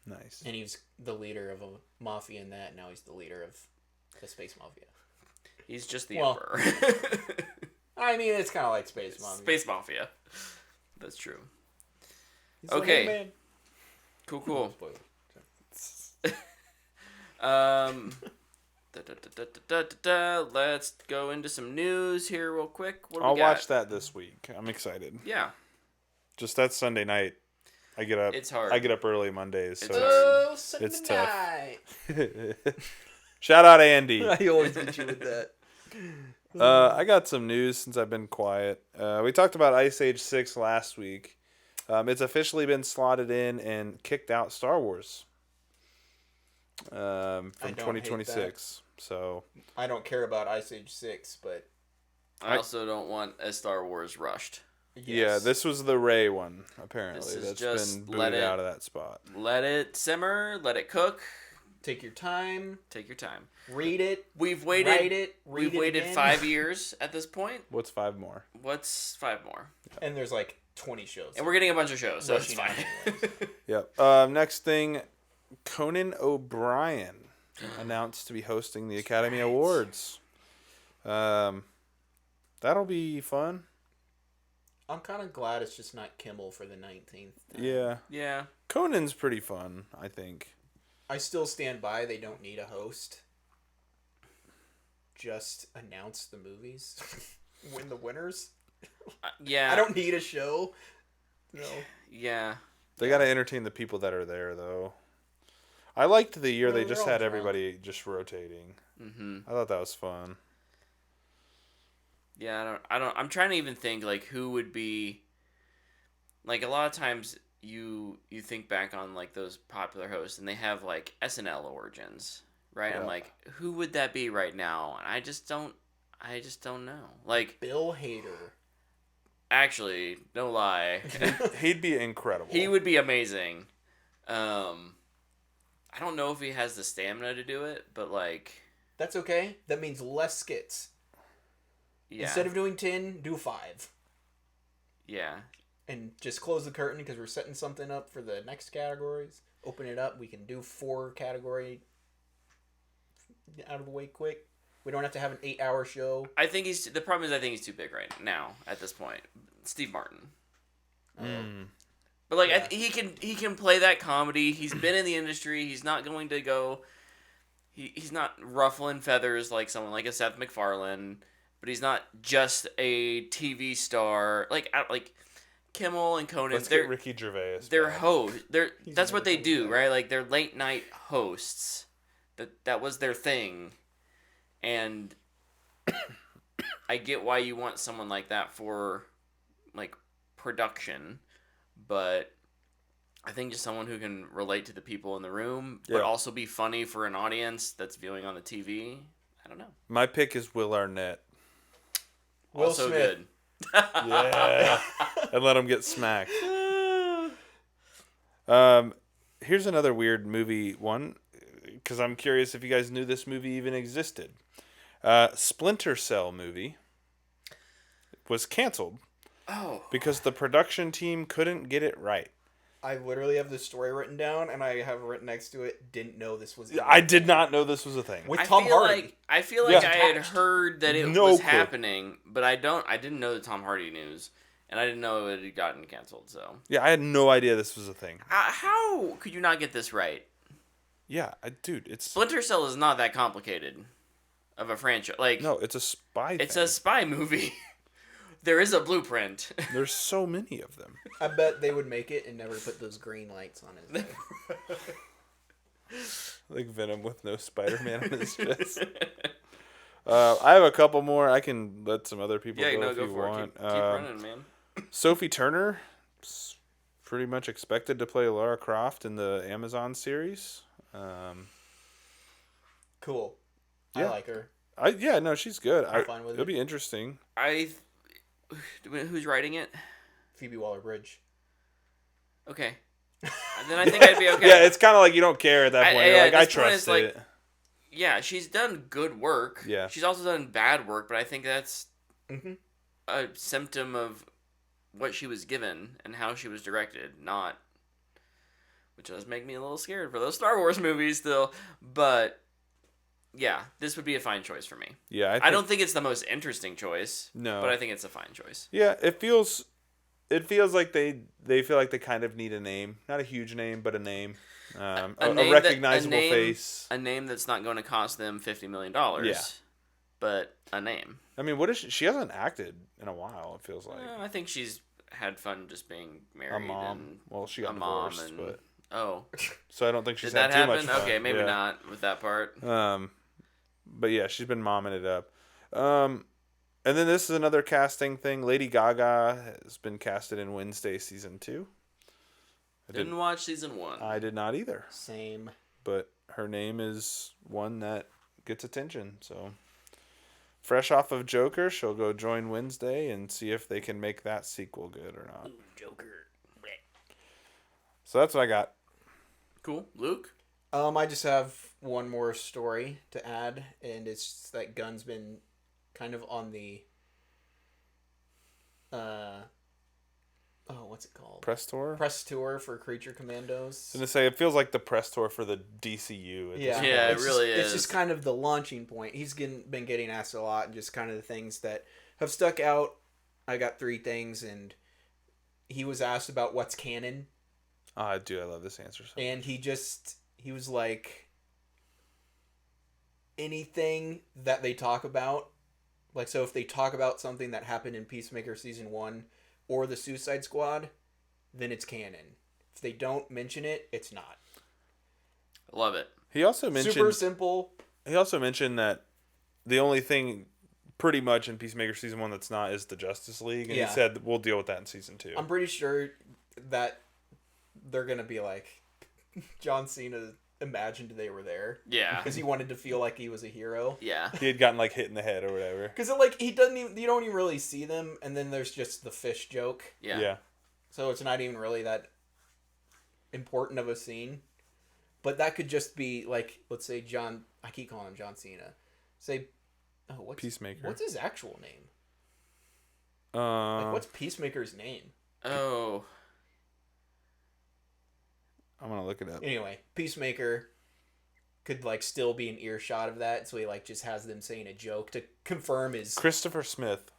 Nice. And he's the leader of a mafia in that. Now he's the leader of the space mafia. He's just the emperor. I mean, it's kind of like space mafia. Space mafia. That's true. He's okay. Cool. Spoiler. Let's go into some news here real quick. What do I'll we got? watch that this week. I'm excited. Yeah. Just that Sunday night. I get up. It's hard. I get up early Mondays, so Sunday tough. night. Shout out Andy. I always get you with that. I got some news since I've been quiet. We talked about Ice Age 6 last week. It's officially been slotted in and kicked out Star Wars from 2026. So I don't care about Ice Age 6, but I also don't want a Star Wars rushed. yes. yeah, this was the Rey one, apparently. This is That's just been let booted it- out of that spot. Let it simmer. Let it cook. Take your time. Take your time. Read it. We've waited. Write it. We've Read it waited again. 5 years at this point. What's 5 more? What's 5 more? And there's like 20 shows. And we're getting a bunch of shows, so it's Rushing fine. out Yep. Next thing, Conan O'Brien announced to be hosting the Academy Awards. That'll be fun. I'm kind of glad it's just not Kimmel for the 19th. Yeah. Yeah. Conan's pretty fun, I think. I still stand by they don't need a host. Just announce the movies. Win the winners. Yeah. I don't need a show. No. Yeah. They got to entertain the people that are there, though. I liked the year Well, they they're just all had drunk. everybody just rotating. Mm-hmm. I thought that was fun. Yeah, I'm trying to even think like who would be like a lot of times you think back on like those popular hosts and they have like SNL origins, right? Yeah. I'm like, who would that be right now? And I just don't know. Like Bill Hader. actually, no lie. He'd be incredible. He would be amazing. I don't know if he has the stamina to do it, but like That's okay. That means less skits. yeah. Instead of doing 10, do 5. yeah. And just close the curtain because we're setting something up for the next categories. Open it up. We can do 4 category out of the way quick. We don't have to have an 8-hour show. I think the problem is I think he's too big right now at this point. Steve Martin. But like Yeah. he can play that comedy. He's been in the industry. He's not going to go. He's not ruffling feathers like someone like a Seth MacFarlane. But he's not just a TV star like Kimmel and Conan. Let's get Ricky Gervais. They're back. hosts. That's what never they coming do, back. right? Like they're late night hosts. That was their thing, and I get why you want someone like that for like production, but I think just someone who can relate to the people in the room, but Yeah. also be funny for an audience that's viewing on the TV. I don't know. My pick is Will Arnett. Will Also Smith. good. Yeah. And let him get smacked. Here's another weird movie one, because I'm curious if you guys knew this movie even existed. Splinter Cell movie was canceled Oh. because the production team couldn't get it right. I literally have the story written down, and I have written next to it, didn't know this was... I did not know this was a thing. With I Tom feel Hardy. I feel like Yeah. I had heard that it No was clue. happening, but I didn't know the Tom Hardy news, and I didn't know it had gotten canceled. So Yeah, I had no idea this was a thing. how could you not get this right? Yeah, dude, it's... Splinter Cell is not that complicated of a franchise. Like No, it's a spy it's thing. a spy movie. There is a blueprint. There's so many of them. I bet they would make it and never put those green lights on his head. Like Venom with no Spider-Man on his chest. I have a couple more. I can let some other people Yeah, go no, if go you for want. it. Keep running, man. Sophie Turner, pretty much expected to play Lara Croft in the Amazon series. Cool. Yeah. I like her. No, she's good. I'm fine with It'll it. be interesting. Who's writing it? Phoebe Waller-Bridge. Okay. Then I think I'd be okay. Yeah, it's kind of like you don't care at that point. You're like, at I this point, trust it's it. like, yeah, she's done good work. Yeah. She's also done bad work, but I think that's Mm-hmm. a symptom of what she was given and how she was directed, not... Which does make me a little scared for those Star Wars movies still. But, yeah, this would be a fine choice for me. Yeah, I don't think it's the most interesting choice. No. But I think it's a fine choice. Yeah, it feels it feels like they feel like they kind of need a name, not a huge name, but a name, a recognizable face, a name that's not going to cost them $50 million. Yeah, but a name. I mean, what is she? She hasn't acted in a while. It feels like. I think she's had fun just being married. A mom. And well, she got divorced, but so I don't think she's Did had that too happen? much fun. Okay, maybe not with that part. But yeah, she's been momming it up. And then this is another casting thing. Lady Gaga has been casted in Wednesday season 2. Didn't watch season 1. I did not either. Same. But her name is one that gets attention. So, fresh off of Joker, she'll go join Wednesday and see if they can make that sequel good or not. Ooh, Joker. So that's what I got. Cool. Luke? I just have one more story to add, and it's that Gunn's been kind of on the what's it called? Press tour? Press tour for Creature Commandos. I was going to say, it feels like the press tour for the DCU. Yeah, it really is. It's just kind of the launching point. He's been getting asked a lot, and just kind of the things that have stuck out. I got 3 things, and he was asked about what's canon. Dude, I love this answer. And he was like, anything that they talk about, like, so if they talk about something that happened in Peacemaker season 1 or the Suicide Squad, then it's canon. If they don't mention it, it's not. Love it. He also mentioned super simple. He also mentioned that the only thing pretty much in Peacemaker season 1 that's not is the Justice League, and he said we'll deal with that in season 2. I'm pretty sure that they're gonna be like, John Cena imagined they were there. Yeah. Because he wanted to feel like he was a hero. Yeah. He had gotten like hit in the head or whatever. Because like you don't even really see them, and then there's just the fish joke. Yeah. So it's not even really that important of a scene. But that could just be like, let's say I keep calling him John Cena. What's Peacemaker. What's his actual name? Like, what's Peacemaker's name? Oh. I'm gonna look it up. Anyway, Peacemaker could like still be in earshot of that, so he like just has them saying a joke to confirm his. Christopher Smith.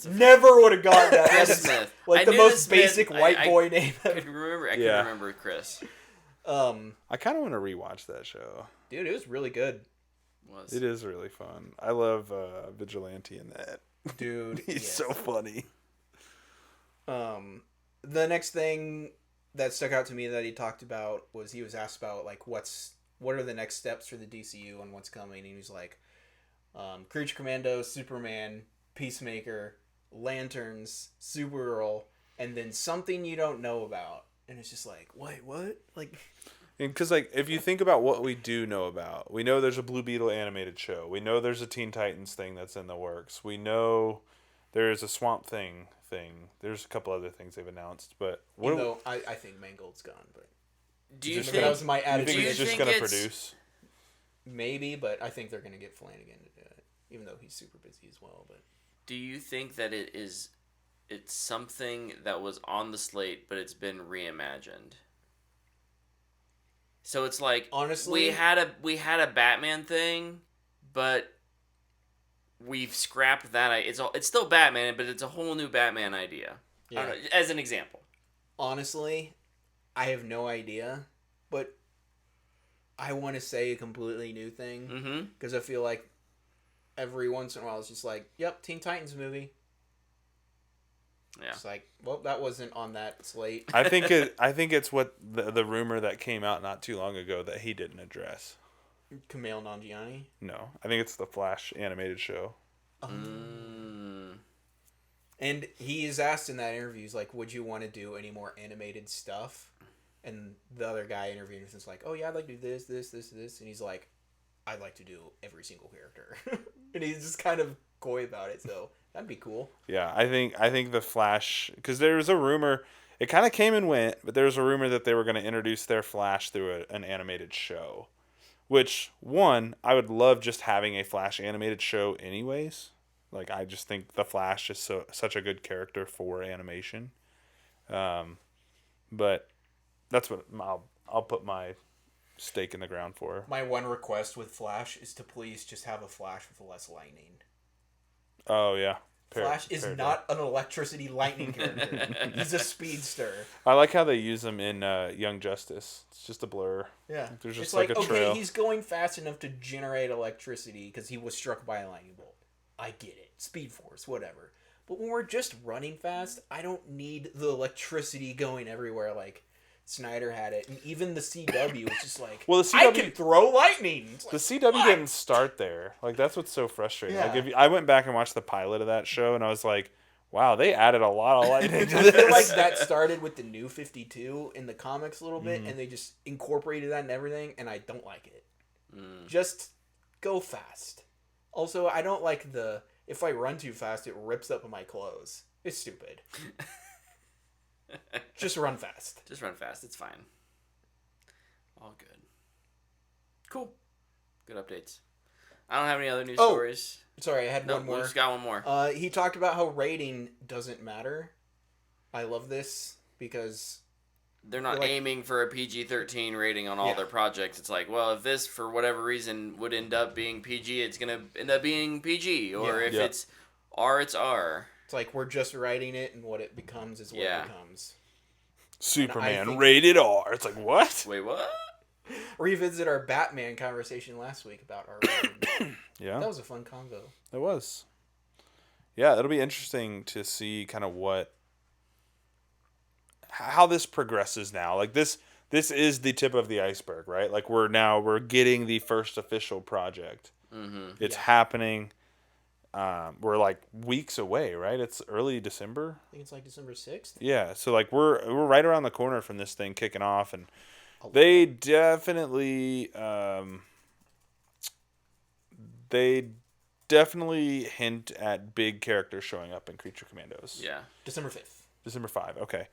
Never would have got that. Chris Smith. Like the most basic white boy name ever. I could remember Chris. I kind of want to rewatch that show. Dude, it was really good. It is really fun. I love Vigilante in that. Dude, he's so funny. The next thing that stuck out to me that he talked about was he was asked about like what are the next steps for the DCU and what's coming, and he was like, Creature Commando, Superman, Peacemaker, Lanterns, Supergirl, and then something you don't know about. And it's just like, wait, what? Like, because like if you think about what we do know about, we know there's a Blue Beetle animated show. We know there's a Teen Titans thing that's in the works. We know there's a Swamp Thing. There's a couple other things they've announced, but I think Mangold's gone. But do you think that was my attitude? Do you think he's just gonna produce? Maybe, but I think they're gonna get Flanagan to do it, even though he's super busy as well. But do you think that it's something that was on the slate, but it's been reimagined? So it's like, honestly, we had a Batman thing, but we've scrapped that. It's still Batman, but it's a whole new Batman idea. Yeah. As an example. Honestly, I have no idea, but I want to say a completely new thing because I feel like every once in a while it's just like, yep, Teen Titans movie. Yeah. It's like, well, that wasn't on that slate. I think it's what the rumor that came out not too long ago that he didn't address. Kumail Nanjiani? No, I think it's the Flash animated show. And he is asked in that interview, he's like, would you want to do any more animated stuff? And the other guy interviewing him is like, oh yeah, I'd like to do this. And he's like, I'd like to do every single character. And he's just kind of coy about it, so that'd be cool. Yeah, I think the Flash, because there was a rumor, it kind of came and went, but there was a rumor that they were going to introduce their Flash through an animated show. Which, one, I would love just having a Flash animated show anyways. Like, I just think the Flash is such a good character for animation. But that's what I'll put my stake in the ground for. My one request with Flash is to please just have a Flash with less lightning. Oh, yeah. Flash is not an electricity lightning character. He's a speedster. I like how they use him in Young Justice. It's just a blur. Yeah. There's just it's like a trail. Okay, he's going fast enough to generate electricity because he was struck by a lightning bolt. I get it. Speed Force, whatever. But when we're just running fast, I don't need the electricity going everywhere like Snyder had it. And even the CW was just like, well, the CW, I can throw lightning. Like, the CW didn't start there. Like, that's what's so frustrating. Yeah. Like, I went back and watched the pilot of that show, and I was like, wow, they added a lot of lightning to I feel like this. that started with the New 52 in the comics a little bit, and they just incorporated that and everything, and I don't like it. Just go fast. Also, I don't like if I run too fast, it rips up my clothes. It's stupid. Just run fast. Just run fast. It's fine. All good. Cool. Good updates. I don't have any other news stories. Sorry, I had one more. We just got one more. He talked about how rating doesn't matter. I love this because they're not aiming for a PG-13 rating on all their projects. It's like, well, if this, for whatever reason, would end up being PG, it's going to end up being PG. Or if it's R, it's R. It's like we're just writing it, and what it becomes is what it becomes. Superman rated R. It's like, what? Wait, what? Revisit our Batman conversation last week about R rating. Yeah. That was a fun convo. It was. Yeah, it'll be interesting to see kind of how this progresses now. Like this is the tip of the iceberg, right? Like we're getting the first official project. Mm-hmm. It's happening. We're like weeks away, right? It's early December. I think it's like December 6th. Yeah, so like we're right around the corner from this thing kicking off, and they definitely hint at big characters showing up in Creature Commandos. Yeah, December 5th. December 5. Okay.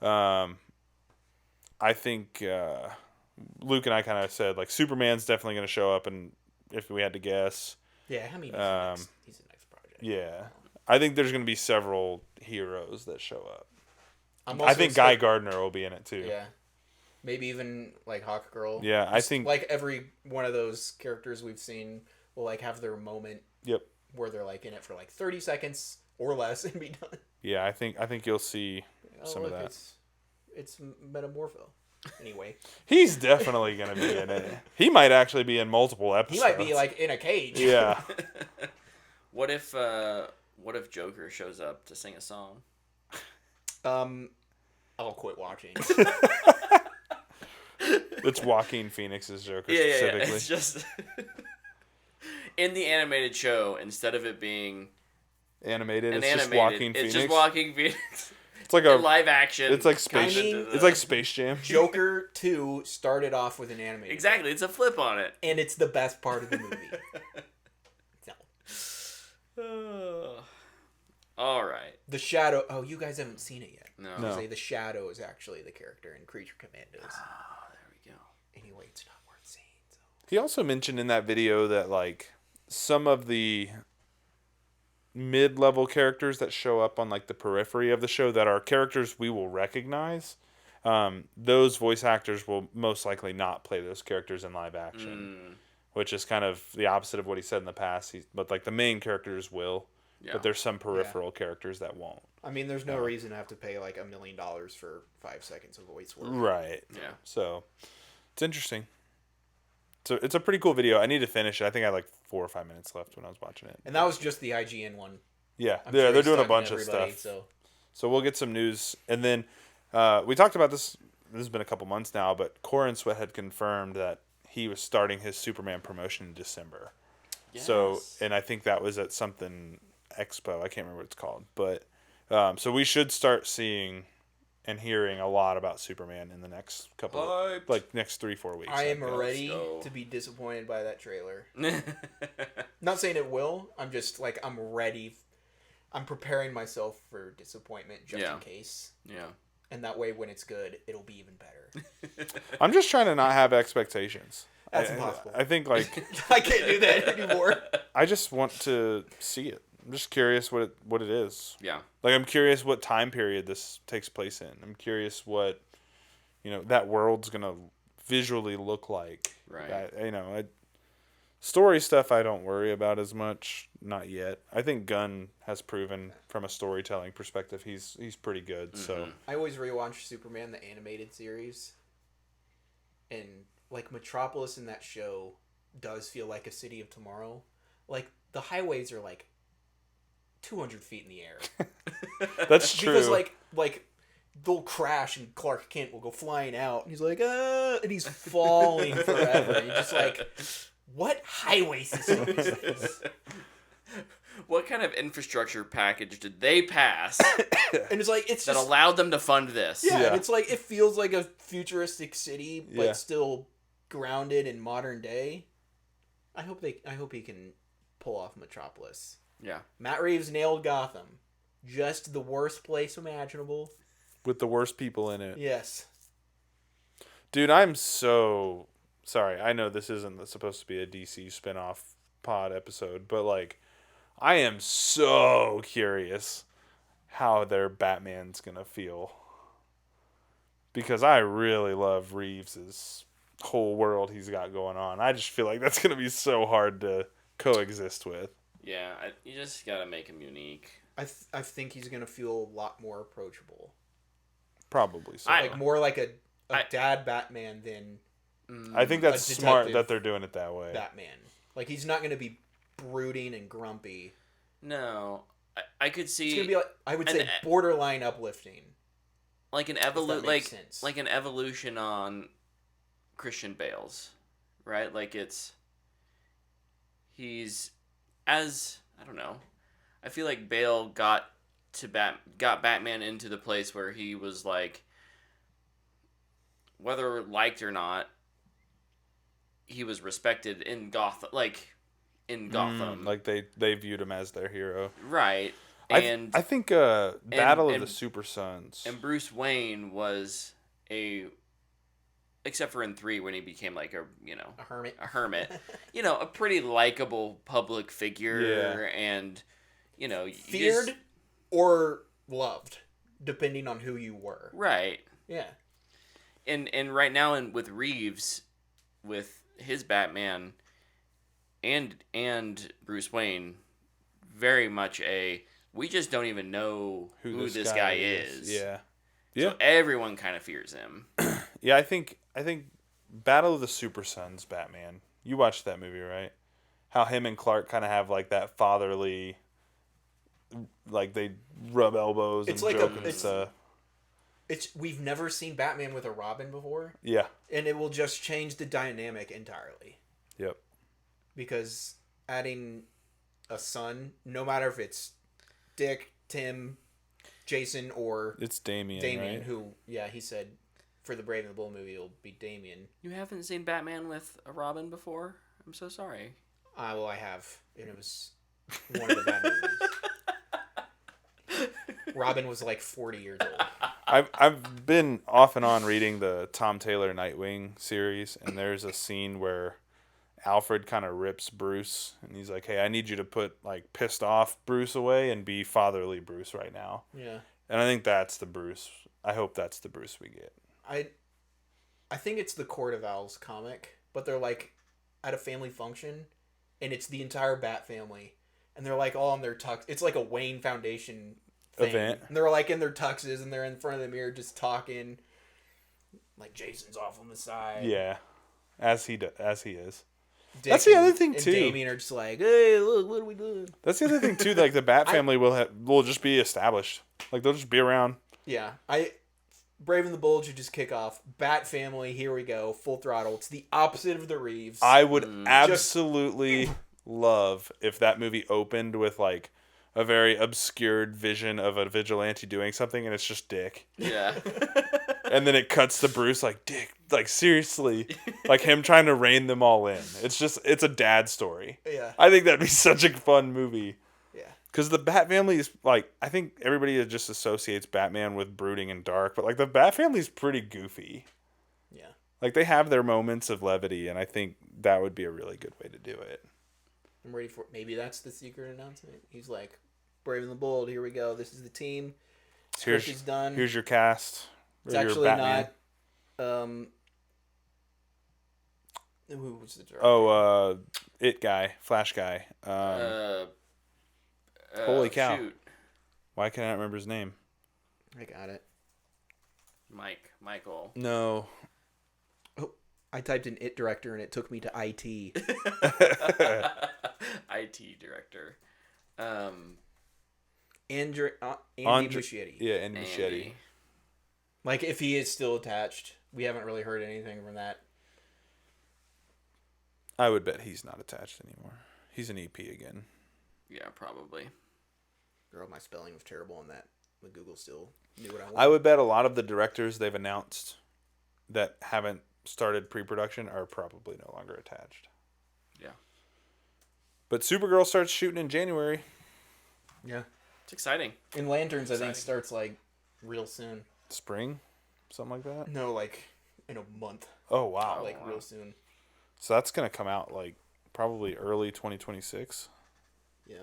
I think Luke and I kind of said like Superman's definitely going to show up, and if we had to guess. Yeah, I mean he's the next project. Yeah, I think there's going to be several heroes that show up. I think Guy Gardner will be in it too. Yeah, maybe even like Hawkgirl. Yeah, I think like every one of those characters we've seen will like have their moment. Yep. Where they're like in it for like 30 seconds or less and be done. Yeah, I think you'll see some of that. It's Metamorpho. Anyway, he's definitely gonna be in it. He might actually be in multiple episodes. He might be like in a cage. Yeah. What if Joker shows up to sing a song? I'll quit watching. It's Joaquin Phoenix's Joker specifically. Yeah. It's just in the animated show, instead of it being animated, just Joaquin Phoenix. It's just Joaquin Phoenix. It's like a live action. It's like Space. It's like Space Jam. Joker 2 started off with an animated. Exactly, it's a flip on it, and it's the best part of the movie. All right. The Shadow. Oh, you guys haven't seen it yet. No. Say the Shadow is actually the character in Creature Commandos. Oh, there we go. Anyway, it's not worth seeing. So. He also mentioned in that video that like some of the mid-level characters that show up on like the periphery of the show that are characters we will recognize, those voice actors will most likely not play those characters in live action, which is kind of the opposite of what he said in the past. But like the main characters will, but there's some peripheral characters that won't. I mean, there's no reason to have to pay like $1 million for 5 seconds of voice work. Right. Yeah. So it's interesting. So it's a pretty cool video. I need to finish it. I think I had like 4 or 5 minutes left when I was watching it. And that was just the IGN one. Yeah, they're doing a bunch of stuff. So we'll get some news. And then we talked about this. This has been a couple months now, but Corin Sweat had confirmed that he was starting his Superman promotion in December. Yes. So, and I think that was at something Expo. I can't remember what it's called. But so we should start seeing and hearing a lot about Superman in the next next 3-4 weeks. I am ready to be disappointed by that trailer. Not saying it will. I'm just like, I'm ready. I'm preparing myself for disappointment just in case. Yeah. And that way, when it's good, it'll be even better. I'm just trying to not have expectations. That's impossible. I think like I can't do that anymore. I just want to see it. I'm just curious what it is. Yeah. Like I'm curious what time period this takes place in. I'm curious what that world's gonna visually look like. Right. Story stuff I don't worry about as much, not yet. I think Gunn has proven from a storytelling perspective he's pretty good. So I always rewatch Superman the animated series, and like Metropolis in that show does feel like a city of tomorrow. Like the highways are like 200 feet in the air. that's true. Because like they'll crash and Clark Kent will go flying out and he's like and he's falling forever. And you're just like, what highway system is this? What kind of infrastructure package did they pass And it's like it's that just, allowed them to fund this? yeah, Yeah. and it's like it feels like a futuristic city, but Yeah. still grounded in modern day. I hope he can pull off Metropolis. Yeah. Matt Reeves nailed Gotham. Just the worst place imaginable. With the worst people in it. Yes. Dude, I'm so sorry. I know this isn't supposed to be a DC spinoff pod episode, but like I am so curious how their Batman's gonna feel. Because I really love Reeves's whole world he's got going on. I just feel like that's gonna be so hard to coexist with. Yeah, you just gotta make him unique. I think he's gonna feel a lot more approachable. Probably so. Like more like a I- dad Batman than I think that's a smart detective that they're doing it that way. Batman. Like he's not gonna be brooding and grumpy. No, I could see It's gonna be like I would say an- borderline uplifting. like an that makes sense. like an evolution on Christian Bale's, right? Like he's as I don't know. I feel like Bale got Batman into the place where he was like, whether liked or not, he was respected in Gotham. Like they viewed him as their hero. Right. I think Battle of and- the Super Sons. And Bruce Wayne was except for in 3 when he became like a hermit, a pretty likable public figure. Yeah. And Feared or loved, depending on who you were. right. Yeah. And right now with Reeves, with his Batman and Bruce Wayne, very much we just don't even know who this guy is. Yeah. So everyone kind of fears him. Yeah, I think Battle of the Super Sons Batman. You watched that movie, right? How him and Clark kind of have like that fatherly, like they rub elbows It's and like joke and stuff. We've never seen Batman with a Robin before, Yeah. and it will just change the dynamic entirely. Yep. Because adding a son, no matter if it's Dick, Tim, Jason, or It's Damien, Damien, right? who, he said for the Brave and the Bold movie, it'll be Damien. You haven't seen Batman with a Robin before? I'm so sorry. Well, I have, and it was one of the bad movies. Robin was like 40 years old. I've been off and on reading the Tom Taylor Nightwing series, and there's a scene where Alfred kind of rips Bruce, and he's like, "Hey, I need you to put like pissed off Bruce away and be fatherly Bruce right now." Yeah. And I think that's the Bruce. I hope that's the Bruce we get. I think it's the Court of Owls comic, but they're like at a family function, and it's the entire Bat family, and they're like all in their tux. It's like a Wayne Foundation thing. Event. And they're like in their tuxes, and they're in front of the mirror just talking. Like Jason's off on the side. Yeah, as he is. Dick That's the other thing, and too. Damien are just like, hey, look, what are we doing? That's the other thing too. Like the Bat family will just be established. Like they'll just be around. Yeah, Brave and the Bold should just kick off. Bat family, here we go, full throttle. It's the opposite of the Reeves. I would absolutely love if that movie opened with like a very obscured vision of a vigilante doing something, and it's just Dick. Yeah. And then it cuts to Bruce like, Dick, like seriously, like him trying to rein them all in. It's a dad story. Yeah. I think that'd be such a fun movie. Yeah. Because the Bat family is like, I think everybody just associates Batman with brooding and dark, but like the Bat family is pretty goofy. Yeah. Like they have their moments of levity, and I think that would be a really good way to do it. I'm ready for it. Maybe that's the secret announcement. He's like, Brave and the Bold, here we go. This is the team. Squish is done. Here's your cast. It's Or your actually Batman. not. Who was the director? Oh, It guy, Flash guy. Holy cow! Shoot. Why can't I not remember his name? I got it. Michael. No. Oh, I typed in "it director" and it took me to IT. IT director. Andy Muschietti. Yeah, Andy Muschietti. Like, if he is still attached, we haven't really heard anything from that. I would bet he's not attached anymore. He's an EP again. Yeah, probably. Girl, my spelling was terrible on that. But Google still knew what I wanted. I would bet a lot of the directors they've announced that haven't started pre-production are probably no longer attached. Yeah. But Supergirl starts shooting in January. Yeah. It's exciting. And Lanterns, I think, starts, like, real soon. Spring? Something like that? No, like, in a month. Oh, wow. Like, real soon. So that's going to come out, like, probably early 2026? Yeah.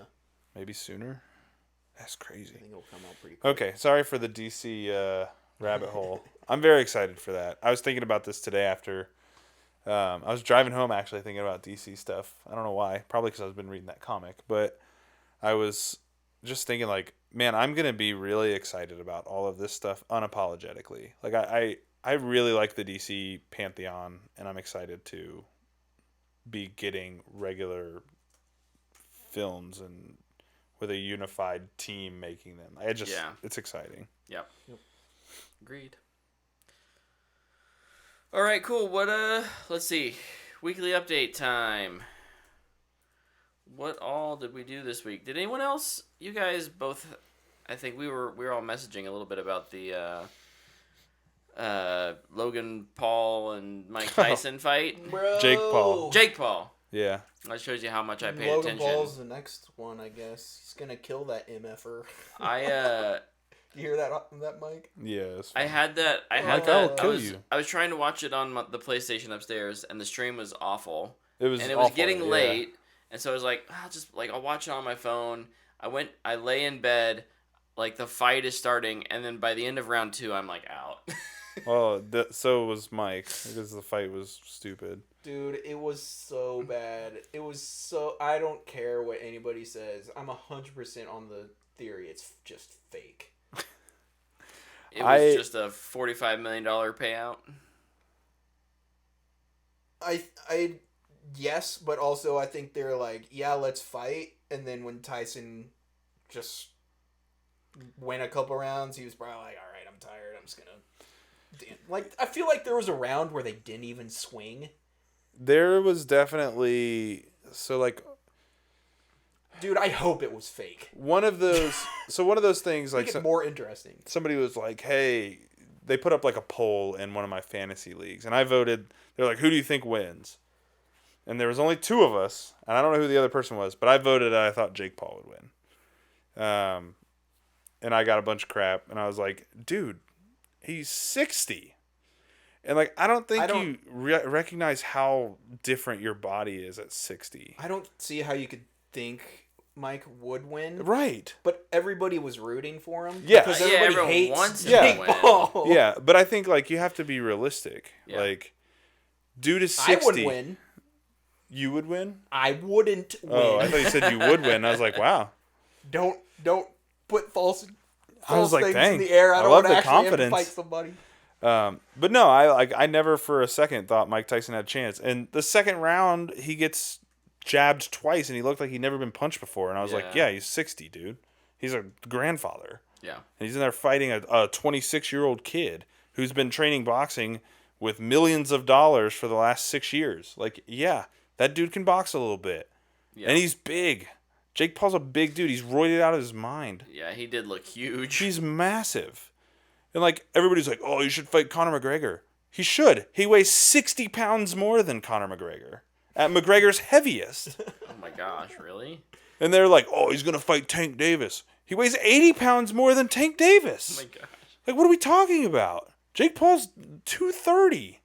Maybe sooner? That's crazy. I think it'll come out pretty quick. Okay, sorry for the DC rabbit hole. I'm very excited for that. I was thinking about this today after... I was driving home, actually, thinking about DC stuff. I don't know why. Probably because I've been reading that comic. But I was just thinking, like, man, I'm going to be really excited about all of this stuff unapologetically. Like, I really like the DC pantheon, and I'm excited to be getting regular films and with a unified team making them. It's exciting. Yep. Agreed. All right, cool. What let's see. Weekly update time. What all did we do this week? Did anyone else? You guys both, I think we were all messaging a little bit about the Logan Paul and Mike Tyson fight. Bro. Jake Paul. Yeah. That shows you how much I pay Logan attention. Paul's the next one, I guess. He's gonna kill that MFer. You hear that, Mike? Yes. I had that. I was trying to watch it on the PlayStation upstairs, and the stream was awful. It was getting late, and so I was like, I'll watch it on my phone. I lay in bed, like the fight is starting, and then by the end of round 2, I'm like out. Well, so was Mike because the fight was stupid. Dude, it was so bad. It was so... I don't care what anybody says. I'm 100% on the theory it's just fake. It was just a $45 million payout. Yes, but also I think they're like, yeah, let's fight. And then when Tyson just went a couple rounds, he was probably like, all right, I'm tired. I'm just gonna... Like, I feel like there was a round where they didn't even swing. There was definitely... So, like... Dude, I hope it was fake. One of those things, like... Make it more interesting. Somebody was like, hey... They put up, like, a poll in one of my fantasy leagues. And I voted... They're like, who do you think wins? And there was only 2 of us. And I don't know who the other person was. But I voted and I thought Jake Paul would win. And I got a bunch of crap. And I was like, dude... He's 60. And, like, I don't think you recognize how different your body is at 60. I don't see how you could think Mike would win. Right. But everybody was rooting for him. Yeah. Because everybody hates wants Jake Paul. Yeah, but I think, like, you have to be realistic. Yeah. Like, dude is 60. I would win. You would win? I wouldn't win. Oh, I thought you said you would win. I was like, wow. Don't put false I was like, things dang, in the air. I don't love want to the actually confidence. have to fight somebody. But no, I never for a second thought Mike Tyson had a chance. And the second round, he gets jabbed twice, and he looked like he'd never been punched before. And I was like, yeah, he's 60, dude. He's a grandfather. Yeah. And he's in there fighting a 26-year-old kid who's been training boxing with millions of dollars for the last 6 years. Like, yeah, that dude can box a little bit. Yeah. And he's big. Jake Paul's a big dude. He's roided out of his mind. Yeah, he did look huge. He's massive. And, like, everybody's like, oh, you should fight Conor McGregor. He should. He weighs 60 pounds more than Conor McGregor. At McGregor's heaviest. Oh, my gosh, really? And they're like, oh, he's going to fight Tank Davis. He weighs 80 pounds more than Tank Davis. Oh, my gosh. Like, what are we talking about? Jake Paul's 230.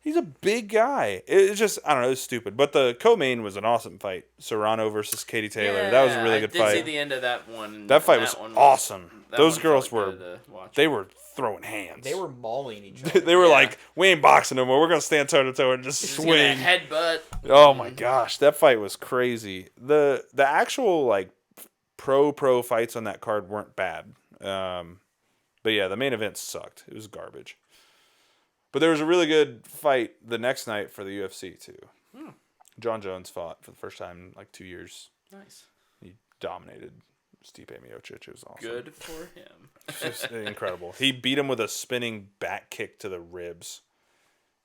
He's a big guy. It's just, I don't know, it's stupid. But the co-main was an awesome fight. Serrano versus Katie Taylor. Yeah, That was a really good fight. I did see the end of that one. That fight was awesome. Those girls were, they were throwing hands. They were mauling each other. They were like, we ain't boxing no more. We're going to stand toe-to-toe and just swing. Headbutt. Oh my gosh, that fight was crazy. The actual, like, pro fights on that card weren't bad. But yeah, the main event sucked. It was garbage. But there was a really good fight the next night for the UFC too. John Jones fought for the first time in like 2 years. Nice. He dominated Stipe Miocic. It was awesome. Good for him. Just incredible. He beat him with a spinning back kick to the ribs,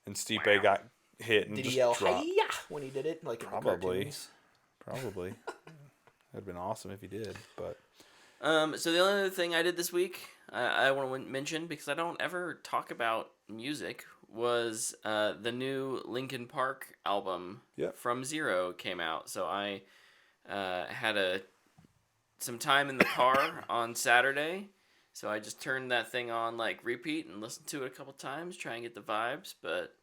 and Stipe got hit and did just he yell dropped. "Hiya" when he did it? Like Probably. That'd been awesome if he did. But so the only other thing I did this week, I want to mention because I don't ever talk about music, was the new Linkin Park album From Zero came out. So I had some time in the car on Saturday, so I just turned that thing on like repeat and listened to it a couple times, try and get the vibes. But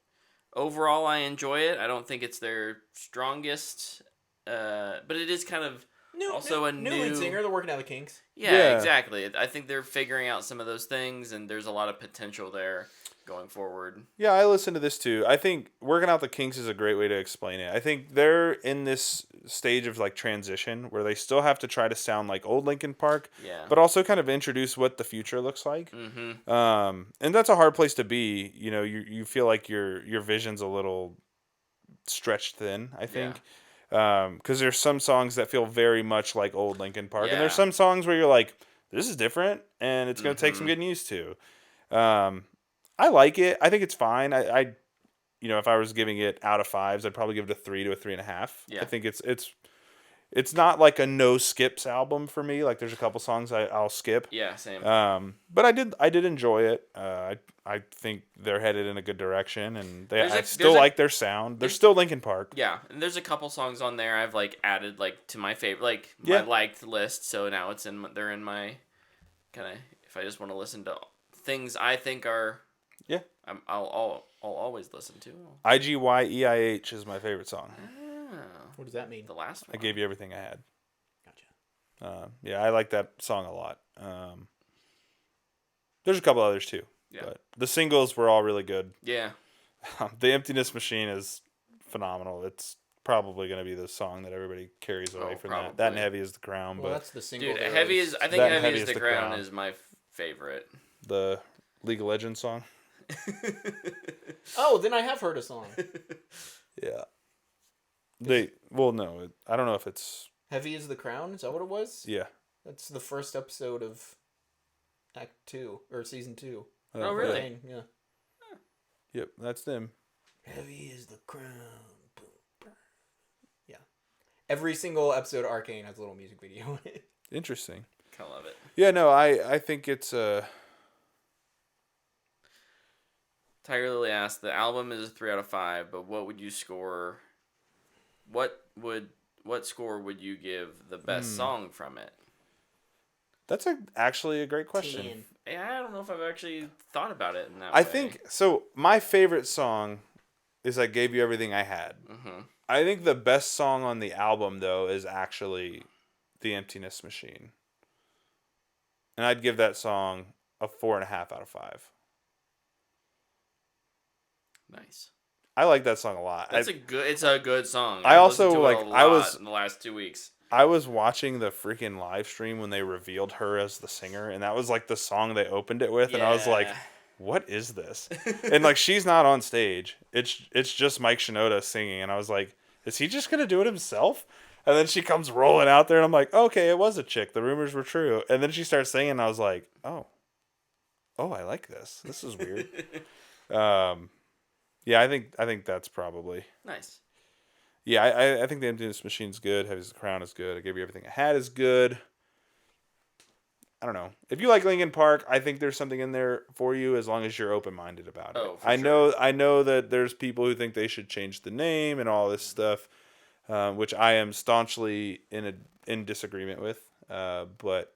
overall, I enjoy it. I don't think it's their strongest, but it is kind of a new lead singer. They're working out the kinks. Yeah, exactly. I think they're figuring out some of those things, and there's a lot of potential there going forward. yeah, I listened to this too. I think working out the kinks is a great way to explain it. I think they're in this stage of like transition where they still have to try to sound like old Linkin Park, but also kind of introduce what the future looks like. Mm-hmm. And that's a hard place to be. You know, you feel like your vision's a little stretched thin, I think. Because there's some songs that feel very much like old Linkin Park, and there's some songs where you're like, this is different, and it's going to take some getting used to. I like it. I think it's fine. I if I was giving it out of 5s, I'd probably give it a 3 to a 3.5. Yeah. I think it's not like a no skips album for me. Like there's a couple songs I'll skip. Yeah, same. But I did enjoy it. I think they're headed in a good direction, and I still like their sound. They're still Linkin Park. Yeah, and there's a couple songs on there I've like added like to my favorite, like my liked list. So now they're in my kind of, if I just want to listen to things I think are I'll always listen to. IGYEIH is my favorite song. Oh, what does that mean? The last one. I Gave You Everything I Had. Gotcha. Yeah, I like that song a lot. There's a couple others too. Yeah. But the singles were all really good. Yeah. The Emptiness Machine is phenomenal. It's probably going to be the song that everybody carries away from probably. that. That and Heavy is the Crown. Well, but that's the single. Dude, Heavy is the Crown is my favorite. The League of Legends song. Oh, then I have heard a song. Yeah. No, I don't know if it's Heavy is the Crown. Is that what it was? Yeah. That's the first episode of Act 2 or Season 2. Oh, really? Yeah. Yep, that's them. Heavy is the crown. Yeah. Every single episode of Arcane has a little music video in it. Interesting. I love it. Yeah, no, I think it's Tiger Lily asked, the album is a 3 out of 5, but what would you score? What score would you give the best song from it? That's actually a great question. 10. Yeah, I don't know if I've actually thought about it in that way. I think so. My favorite song is I Gave You Everything I Had. Mm-hmm. I think the best song on the album, though, is actually The Emptiness Machine. And I'd give that song a 4.5 out of 5. Nice. I like that song a lot. It's a good song. I also listened to it a lot in the last 2 weeks. I was watching the freaking live stream when they revealed her as the singer, and that was like the song they opened it with, and I was like, what is this? And like, she's not on stage. It's just Mike Shinoda singing, and I was like, is he just gonna do it himself? And then she comes rolling out there, and I'm like, okay, it was a chick. The rumors were true. And then she starts singing, and I was like, oh, I like this. This is weird. Yeah, I think that's probably nice. Yeah, I think The Emptiness Machine's good. Heavy as the Crown is good. I Gave You Everything I Had is good. I don't know. If you like Linkin Park, I think there's something in there for you as long as you're open-minded about it. Oh, for sure. I know that there's people who think they should change the name and all this stuff, which I am staunchly in disagreement with. But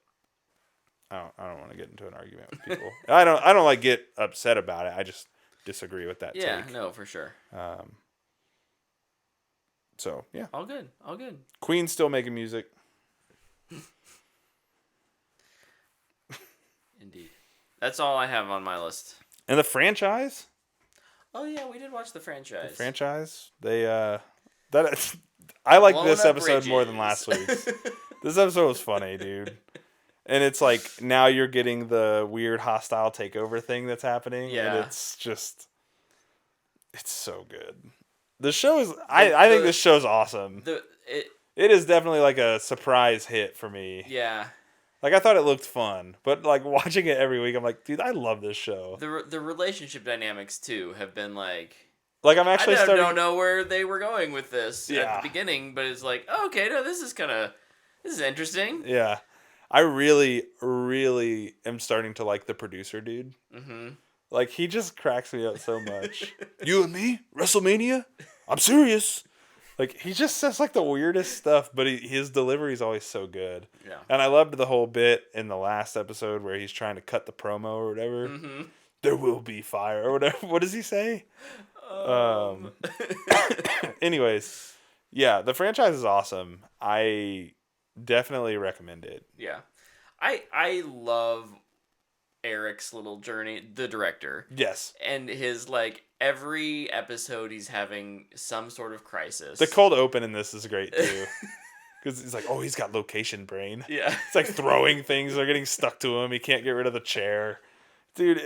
I don't want to get into an argument with people. I don't like get upset about it. I just disagree with that Yeah, take. no, for sure. So, yeah. All good. All good. Queen's still making music. Indeed. That's all I have on my list. And the franchise? Oh, yeah, we did watch the franchise. They, I like Blowing this up episode more than last week's. This episode was funny, dude. And it's like, now you're getting the weird hostile takeover thing that's happening. Yeah. And it's just, it's so good. The show is, I think this show's awesome. It is definitely like a surprise hit for me. Yeah. Like, I thought it looked fun, but like watching it every week, I'm like, dude, I love this show. The relationship dynamics too have been like I'm actually I don't know where they were going with this at the beginning, but it's like, oh, okay, no, this is interesting. Yeah, I really, really am starting to like the producer dude. Mm-hmm. Like, he just cracks me up so much. You and me, WrestleMania? I'm serious. Like, he just says like the weirdest stuff, but his delivery is always so good. Yeah. And I loved the whole bit in the last episode where he's trying to cut the promo or whatever. Mm-hmm. There will be fire or whatever. What does he say? Anyways, yeah, the franchise is awesome. I definitely recommend it. Yeah. I love Eric's little journey, the director. Yes. And his, like, every episode he's having some sort of crisis. The cold open in this is great, too. Because he's like, oh, he's got location brain. Yeah. It's like throwing things. They're getting stuck to him. He can't get rid of the chair. Dude,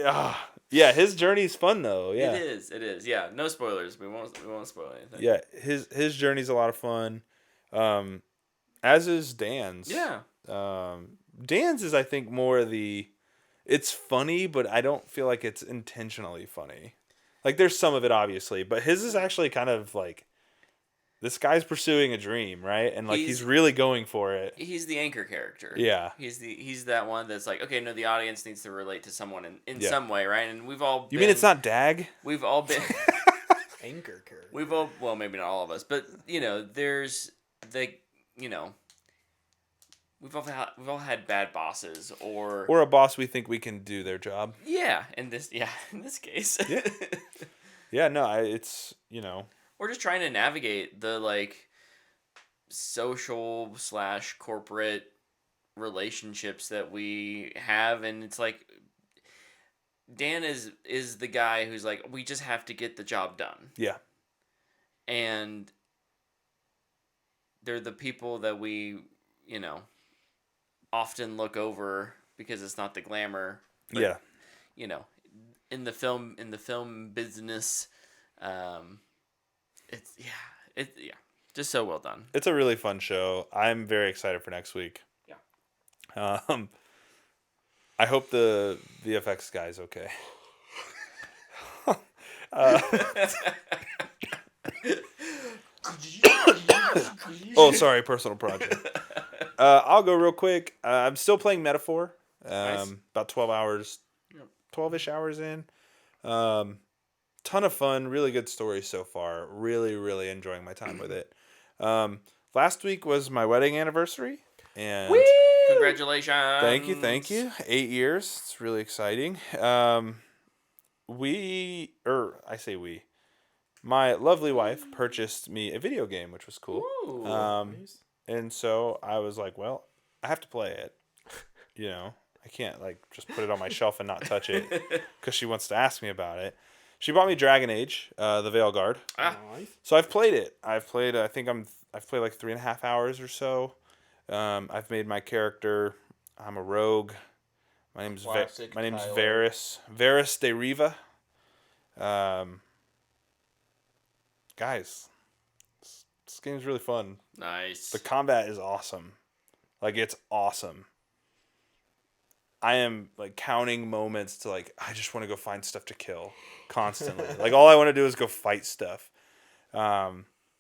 yeah, his journey's fun, though. Yeah. It is. Yeah, no spoilers. We won't spoil anything. Yeah, his journey's a lot of fun. As is Dan's. Yeah. Dan's is, I think, more it's funny, but I don't feel like it's intentionally funny. Like, there's some of it, obviously, but his is actually kind of like, this guy's pursuing a dream, right? And like, he's really going for it. He's the anchor character. Yeah. He's that one that's like, okay, no, the audience needs to relate to someone in some way, right? And we've all You mean it's not Dag? We've all been anchor character. Well, maybe not all of us, but there's we've all had bad bosses or a boss we think we can do their job. Yeah, in this case. Yeah. Yeah, no, it's We're just trying to navigate the like social / corporate relationships that we have, and it's like Dan is the guy who's like, we just have to get the job done. Yeah. And they're the people that we, often look over because it's not the glamour. But, yeah. In the film business, it's just so well done. It's a really fun show. I'm very excited for next week. Yeah. I hope the VFX guy's okay. Oh, sorry, personal project. I'll go real quick. I'm still playing Metaphor. Nice. About 12 hours, 12-ish hours in. Ton of fun, really good story so far. Really, really enjoying my time with it. Last week was my wedding anniversary. And Woo! Congratulations. Thank you. 8 years. It's really exciting. My lovely wife purchased me a video game, which was cool. Nice. And so I was like, well, I have to play it. I can't like just put it on my shelf and not touch it because she wants to ask me about it. She bought me Dragon Age, the Veilguard. Nice. So I've played it. I've played like 3.5 hours or so. I've made my character. I'm a rogue. My name's Varys. Varys de Riva. Guys, this game's really fun. Nice. The combat is awesome. Like, it's awesome. I am like counting moments to like, I just want to go find stuff to kill constantly. Like, all I want to do is go fight stuff.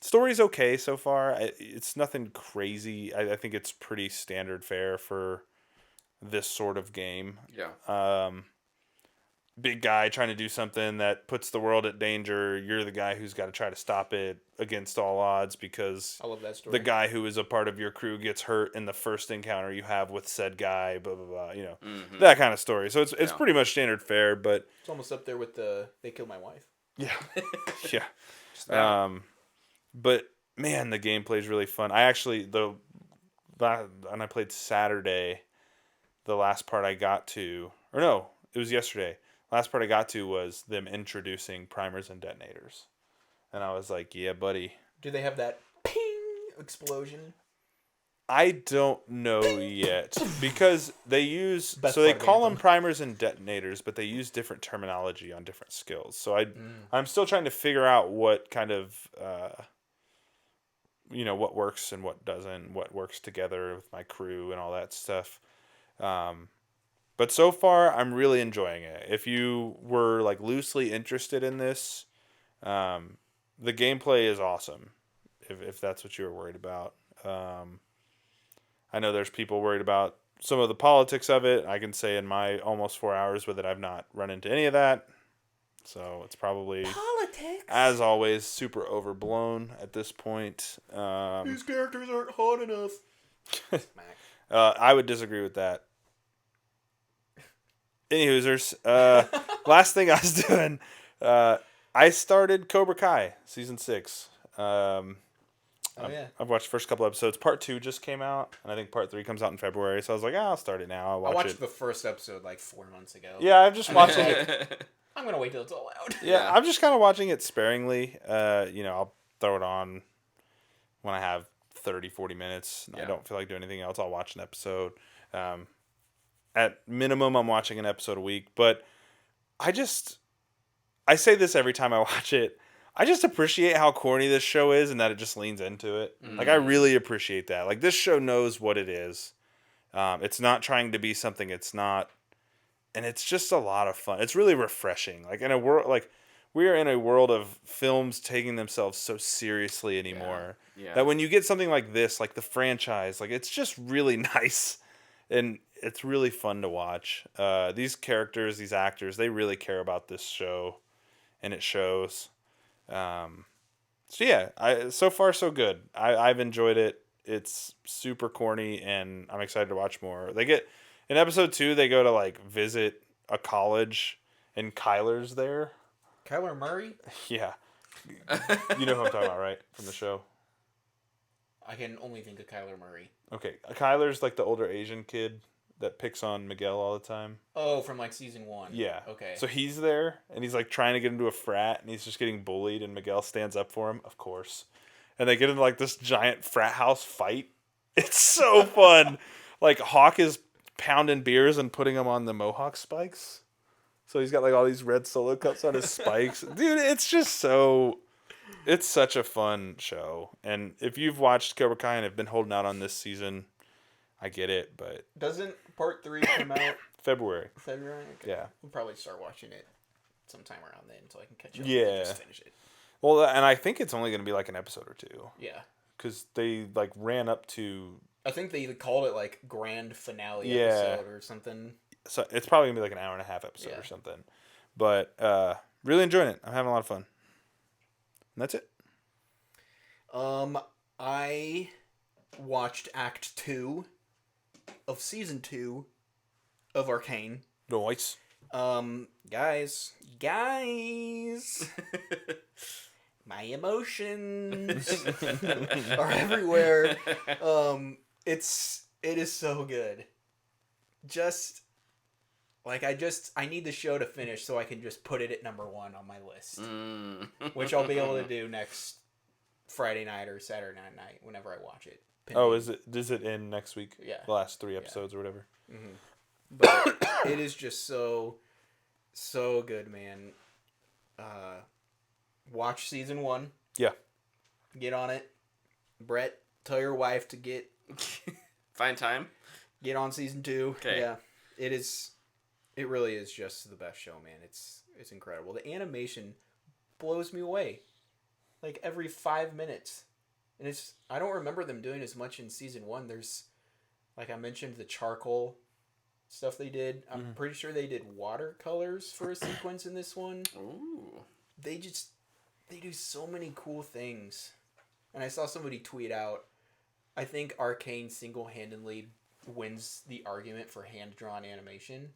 Story's okay so far. It's nothing crazy. I think it's pretty standard fare for this sort of game. Yeah. big guy trying to do something that puts the world at danger. You're the guy who's got to try to stop it against all odds because I love that story. the guy who is a part of your crew gets hurt in the first encounter you have with said guy, blah, blah, blah, that kind of story. So it's pretty much standard fare, but... It's almost up there with the They Killed My Wife. Yeah. Yeah. But, man, the gameplay is really fun. I actually, and I played Saturday, the last part I got to... Or no, it was yesterday. Last part I got to was them introducing primers and detonators. And I was like, yeah, buddy. Do they have that ping explosion? I don't know yet. Because they call them primers and detonators, but they use different terminology on different skills. So I'm still trying to figure out what kind of, what works and what doesn't, what works together with my crew and all that stuff. But so far, I'm really enjoying it. If you were like loosely interested in this, the gameplay is awesome. If that's what you were worried about, I know there's people worried about some of the politics of it. I can say in my almost 4 hours with it, I've not run into any of that. So it's probably politics, as always, super overblown at this point. These characters aren't hot enough. I would disagree with that. Anyhoosers, last thing I was doing, I started Cobra Kai season 6. I've watched the first couple episodes. Part 2 just came out, and I think part 3 comes out in February. So I was like, I'll start it now. I watched the first episode like 4 months ago. Yeah, I'm just watching it. I'm gonna wait till it's all out. Yeah, I'm just kind of watching it sparingly. I'll throw it on when I have 30, 40 minutes. I don't feel like doing anything else. I'll watch an episode. At minimum, I'm watching an episode a week, but I say this every time I watch it. I just appreciate how corny this show is and that it just leans into it. Like, I really appreciate that. Like, this show knows what it is. It's not trying to be something it's not. And it's just a lot of fun. It's really refreshing. Like, in a world, like, we are in a world of films taking themselves so seriously anymore. Yeah. That when you get something like this, like the franchise, like, it's just really nice. And it's really fun to watch. These characters, these actors, they really care about this show, and it shows. So far so good. I've enjoyed it. It's super corny, and I'm excited to watch more. In episode 2, they go to like visit a college, and Kyler's there. Kyler Murray? Yeah, you know who I'm talking about, right? From the show. I can only think of Kyler Murray. Okay, Kyler's like the older Asian kid that picks on Miguel all the time. Oh, from like season 1. Yeah. Okay. So he's there, and he's like trying to get into a frat, and he's just getting bullied, and Miguel stands up for him, of course. And they get into like this giant frat house fight. It's so fun. Like Hawk is pounding beers and putting them on the Mohawk spikes. So he's got like all these red Solo cups on his spikes. Dude, it's such a fun show. And if you've watched Cobra Kai and have been holding out on this season, I get it, but... Doesn't part 3 come out? February? Okay. Yeah. We'll probably start watching it sometime around then so I can catch up. Yeah. And just finish it. Well, and I think it's only going to be like an episode or 2. Yeah. Because they like ran up to... I think they called it like grand finale episode or something. So it's probably going to be like an hour and a half episode or something. But really enjoying it. I'm having a lot of fun. And that's it. I watched Act 2 of Season 2 of Arcane. Nice. Guys. My emotions are everywhere. It is so good. Just like I need the show to finish so I can just put it at number 1 on my list, which I'll be able to do next Friday night or Saturday night whenever I watch it. Oh, is it in next week? Yeah, the last 3 episodes or whatever. Mm-hmm. But it is just so good, man. Watch season 1. Yeah. Get on it. Brett, tell your wife to get... Find time. Get on season 2. Okay. Yeah. It really is just the best show, man. It's incredible. The animation blows me away. Like every 5 minutes. And I don't remember them doing as much in season 1. There's, like I mentioned, the charcoal stuff they did. I'm pretty sure they did watercolors for a sequence in this one. Ooh. They do so many cool things. And I saw somebody tweet out, I think Arcane single-handedly wins the argument for hand-drawn animation.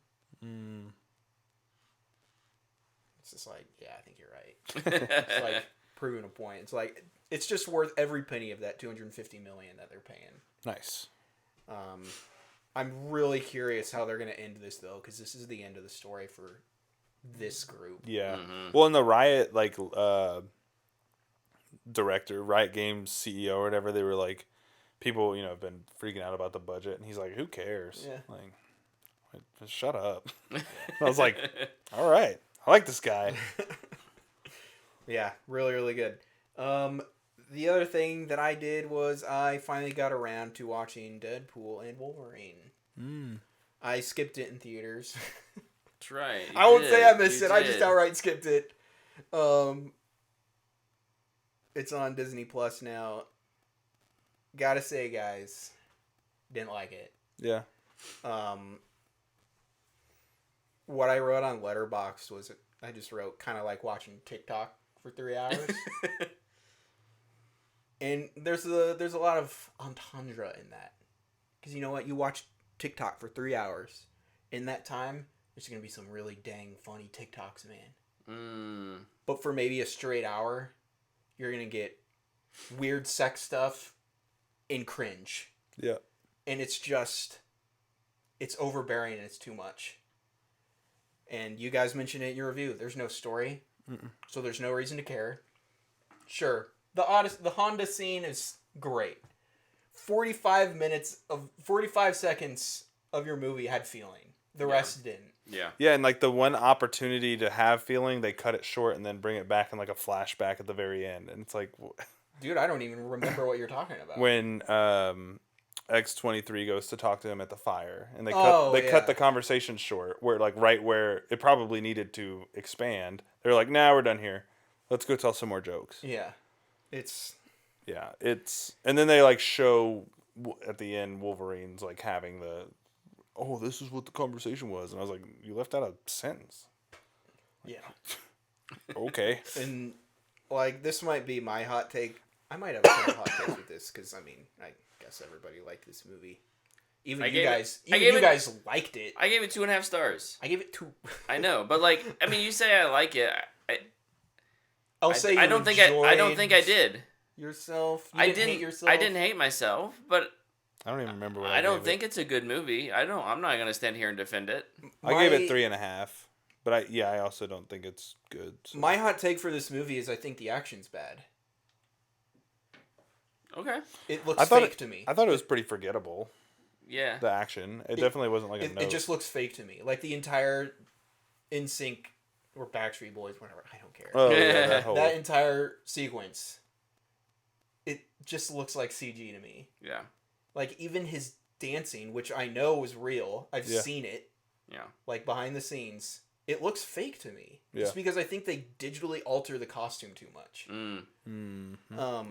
It's just like, yeah, I think you're right. It's like proving a point. It's like, it's just worth every penny of that $250 million that they're paying. Nice. I'm really curious how they're going to end this, though, because this is the end of the story for this group. Yeah. Well, in the Riot, like, director, Riot Games CEO or whatever, they were like, people, you know, have been freaking out about the budget, and he's like, who cares? Yeah. Like, just shut up. I was like, all right. I like this guy. Yeah, really, really good. The other thing that I did was I finally got around to watching Deadpool and Wolverine. I skipped it in theaters. That's right. I won't say I missed it. I just outright skipped it. It's on Disney Plus now. Gotta say, guys, didn't like it. Yeah. What I wrote on Letterboxd was I just wrote kind of like watching TikTok for 3 hours. And there's a lot of entendre in that. Because you know what? You watch TikTok for 3 hours. In that time, there's going to be some really dang funny TikToks, man. But for maybe a straight hour, you're going to get weird sex stuff and cringe. Yeah. And it's overbearing and it's too much. And you guys mentioned it in your review. There's no story. So there's no reason to care. Sure. The Honda scene is great. 45 seconds of your movie had feeling. The rest didn't. Yeah. Yeah, and like the one opportunity to have feeling, they cut it short and then bring it back in like a flashback at the very end. And it's like... Dude, I don't even remember what you're talking about. When X-23 goes to talk to him at the fire, and they cut the conversation short, where like right where it probably needed to expand. They're like, "Nah, we're done here. Let's go tell some more jokes." Yeah, and then they like show at the end Wolverine's like having this is what the conversation was, and I was like, you left out a sentence. Yeah. Okay. And like this might be my hot take. I might have a ton of hot takes with this because I mean I guess everybody liked this movie. Even you guys liked it. I gave it 2.5 stars. I gave it 2. I know, but like, I mean, you say I like it. I'll say I don't think I did. Yourself. I didn't hate yourself. I didn't hate myself, but I don't even remember what I don't think it's a good movie. I'm not gonna stand here and defend it. I gave it 3.5, but I also don't think it's good. So. My hot take for this movie is I think the action's bad. Okay. It looks fake to me. I thought it was pretty forgettable. Yeah. The action. It definitely wasn't like a note. It just looks fake to me. Like the entire NSYNC or Backstreet Boys, whatever. I don't care. Oh, yeah, that entire sequence. It just looks like CG to me. Yeah. Like even his dancing, which I know is real. I've seen it. Yeah. Like behind the scenes. It looks fake to me. Yeah. Just because I think they digitally alter the costume too much.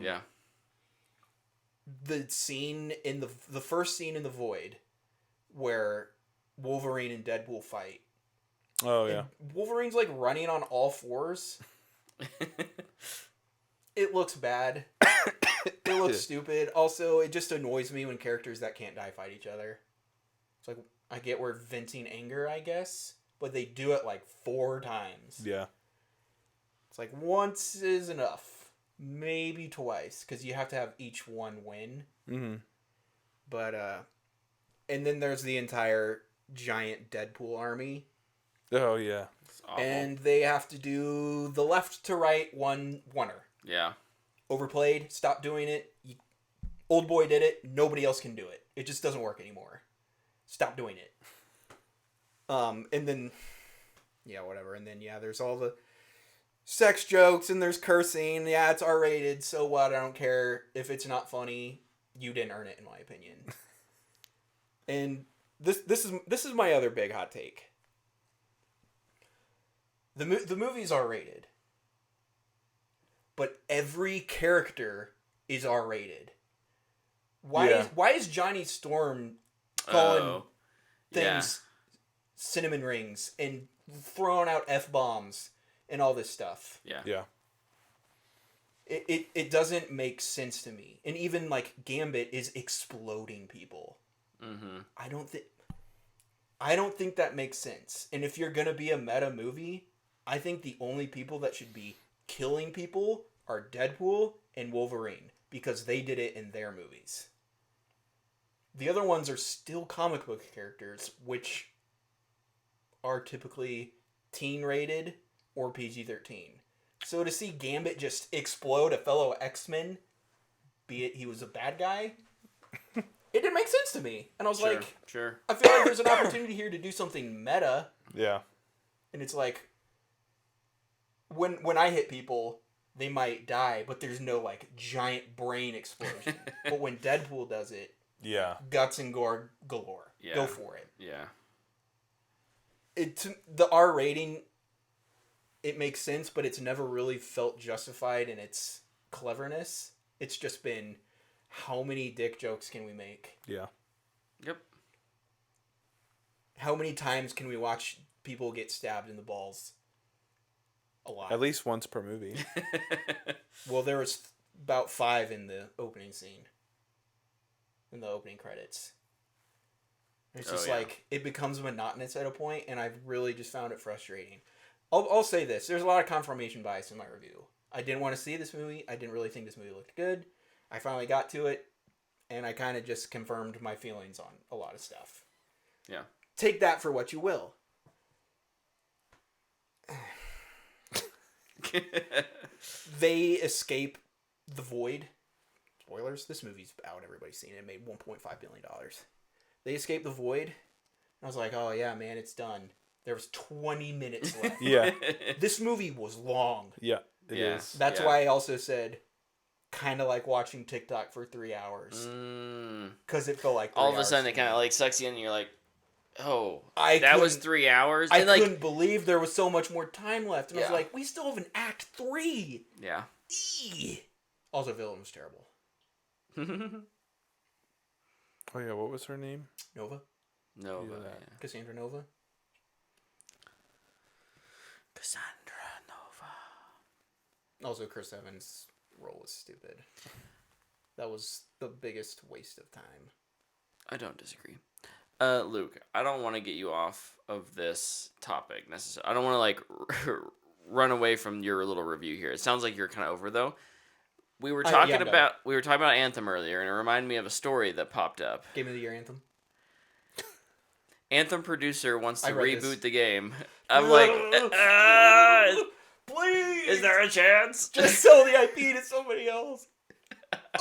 Yeah. The scene in the first scene in the Void where Wolverine and Deadpool fight. Oh yeah. And Wolverine's like running on all fours. It looks bad. It looks stupid. Also, it just annoys me when characters that can't die fight each other. It's like I get we're venting anger, I guess, but they do it like 4 times. Yeah. It's like once is enough. Maybe twice, because you have to have each one win. Mm-hmm. But, and then there's the entire giant Deadpool army. Oh, yeah. And they have to do the left to right oneer. Yeah. Overplayed, stop doing it. Old boy did it, nobody else can do it. It just doesn't work anymore. Stop doing it. And then, yeah, whatever. And then, yeah, there's all the sex jokes and there's cursing. Yeah, it's R-rated, so what? I don't care. If it's not funny, you didn't earn it, in my opinion. And this is my other big hot take. The movie's R-rated, but every character is R-rated. Why is Johnny Storm calling things cinnamon rings and throwing out F-bombs and all this stuff. Yeah. Yeah. It doesn't make sense to me. And even, like, Gambit is exploding people. Mm-hmm. I don't think that makes sense. And if you're going to be a meta movie, I think the only people that should be killing people are Deadpool and Wolverine, because they did it in their movies. The other ones are still comic book characters, which are typically teen-rated or PG-13. So to see Gambit just explode a fellow X-Men, be it he was a bad guy, it didn't make sense to me. And I was like, I feel like there's an opportunity here to do something meta. Yeah. And it's like, when I hit people, they might die, but there's no, like, giant brain explosion. But when Deadpool does it, yeah, guts and gore galore. Yeah. Go for it. Yeah. The R rating, it makes sense, but it's never really felt justified in its cleverness. It's just been, how many dick jokes can we make? Yeah. Yep. How many times can we watch people get stabbed in the balls? A lot. At least once per movie. Well, there was about 5 in the opening scene. In the opening credits. It's just like, it becomes monotonous at a point, and I've really just found it frustrating. I'll say this. There's a lot of confirmation bias in my review. I didn't want to see this movie. I didn't really think this movie looked good. I finally got to it, and I kind of just confirmed my feelings on a lot of stuff. Yeah. Take that for what you will. They escape the void. Spoilers. This movie's out. Everybody's seen it. It made $1.5 billion. They escape the void. And I was like, oh yeah, man, it's done. There was 20 minutes left. Yeah. This movie was long. Yeah, it is. That's why I also said, kind of like watching TikTok for 3 hours. Because it felt like 3 all of a hours sudden to it kind me. of like sucks you in and you're like, oh, I that was couldn't- 3 hours? I And like, couldn't believe there was so much more time left. And I was Yeah. like, we still have an act 3. yeah. Eee. Also, villain was terrible. Oh yeah, what was her name? Nova? No, Yeah. but yeah. Cassandra Nova? Cassandra Nova. Also, Chris Evans' role was stupid. That was the biggest waste of time. I don't disagree. Luke, I don't want to get you off of this topic necessarily. I don't want to like run away from your little review here. It sounds like you're kind of over though. We were talking I'm done. about Anthem earlier, and it reminded me of a story that popped up. Game of the Year anthem. Anthem producer wants to I read reboot this. the game. I'm like, Please! is there a chance? Just sell the IP to somebody else.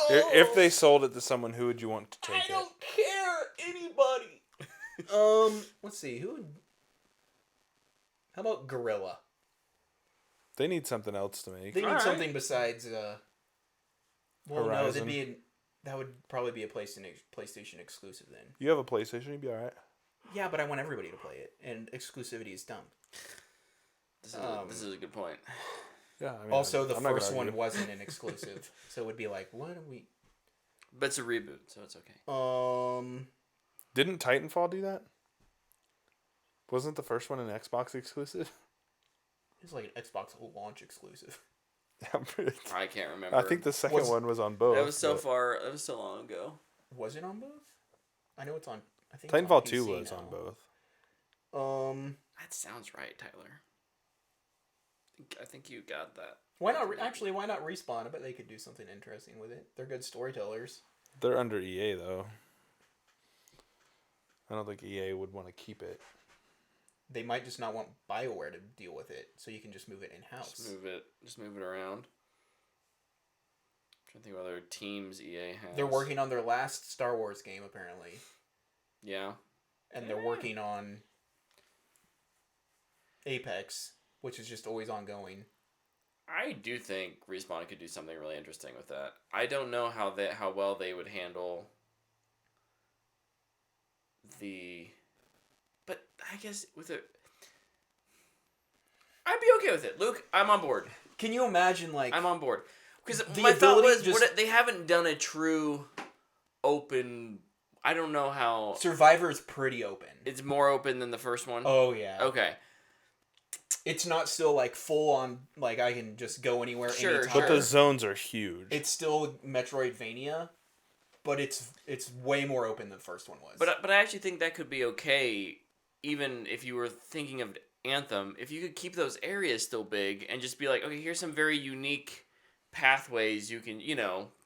If they sold it to someone, who would you want to take I it? don't care. Anybody. Let's see. Who would... How about Gorilla? They need something else to make. They need Alright. something besides, well, Horizon. no, that would probably be a PlayStation exclusive then. You have a PlayStation, you'd be alright. Yeah, but I want everybody to play it, and exclusivity is dumb. This is a good point. Yeah. I mean, Also, the I'm not gonna first one argue. wasn't an exclusive, so it would be like, what are we... But it's a reboot, so it's okay. Didn't Titanfall do that? Wasn't the first one an Xbox exclusive? It's like an Xbox launch exclusive. I can't remember. I think the second one was on both. That was so but far. That was so long ago. Was it on both? I know it's on... I think it's Titanfall on 2 PC was now. on both. That sounds right, Tyler. I think you got that. Why not? Actually, why not Respawn? I bet they could do something interesting with it. They're good storytellers. They're under EA, though. I don't think EA would want to keep it. They might just not want BioWare to deal with it, so you can just move it in-house. Just move it around. I'm trying to think what other teams EA has. They're working on their last Star Wars game, apparently. Yeah. And they're working on Apex, which is just always ongoing. I do think Respawn could do something really interesting with that. I don't know how well they would handle but I guess with it, I'd be okay with it. Luke, I'm on board. Can you imagine, like... I'm on board. Because The my thought ability was, just- they haven't done a true open... I don't know how... Survivor is pretty open. It's more open than the first one? Oh, yeah. Okay. It's not still, like, full on, like, I can just go anywhere anytime. But the zones are huge. It's still Metroidvania, but it's way more open than the first one was. But I actually think that could be okay, even if you were thinking of Anthem, if you could keep those areas still big and just be like, okay, here's some very unique pathways you can,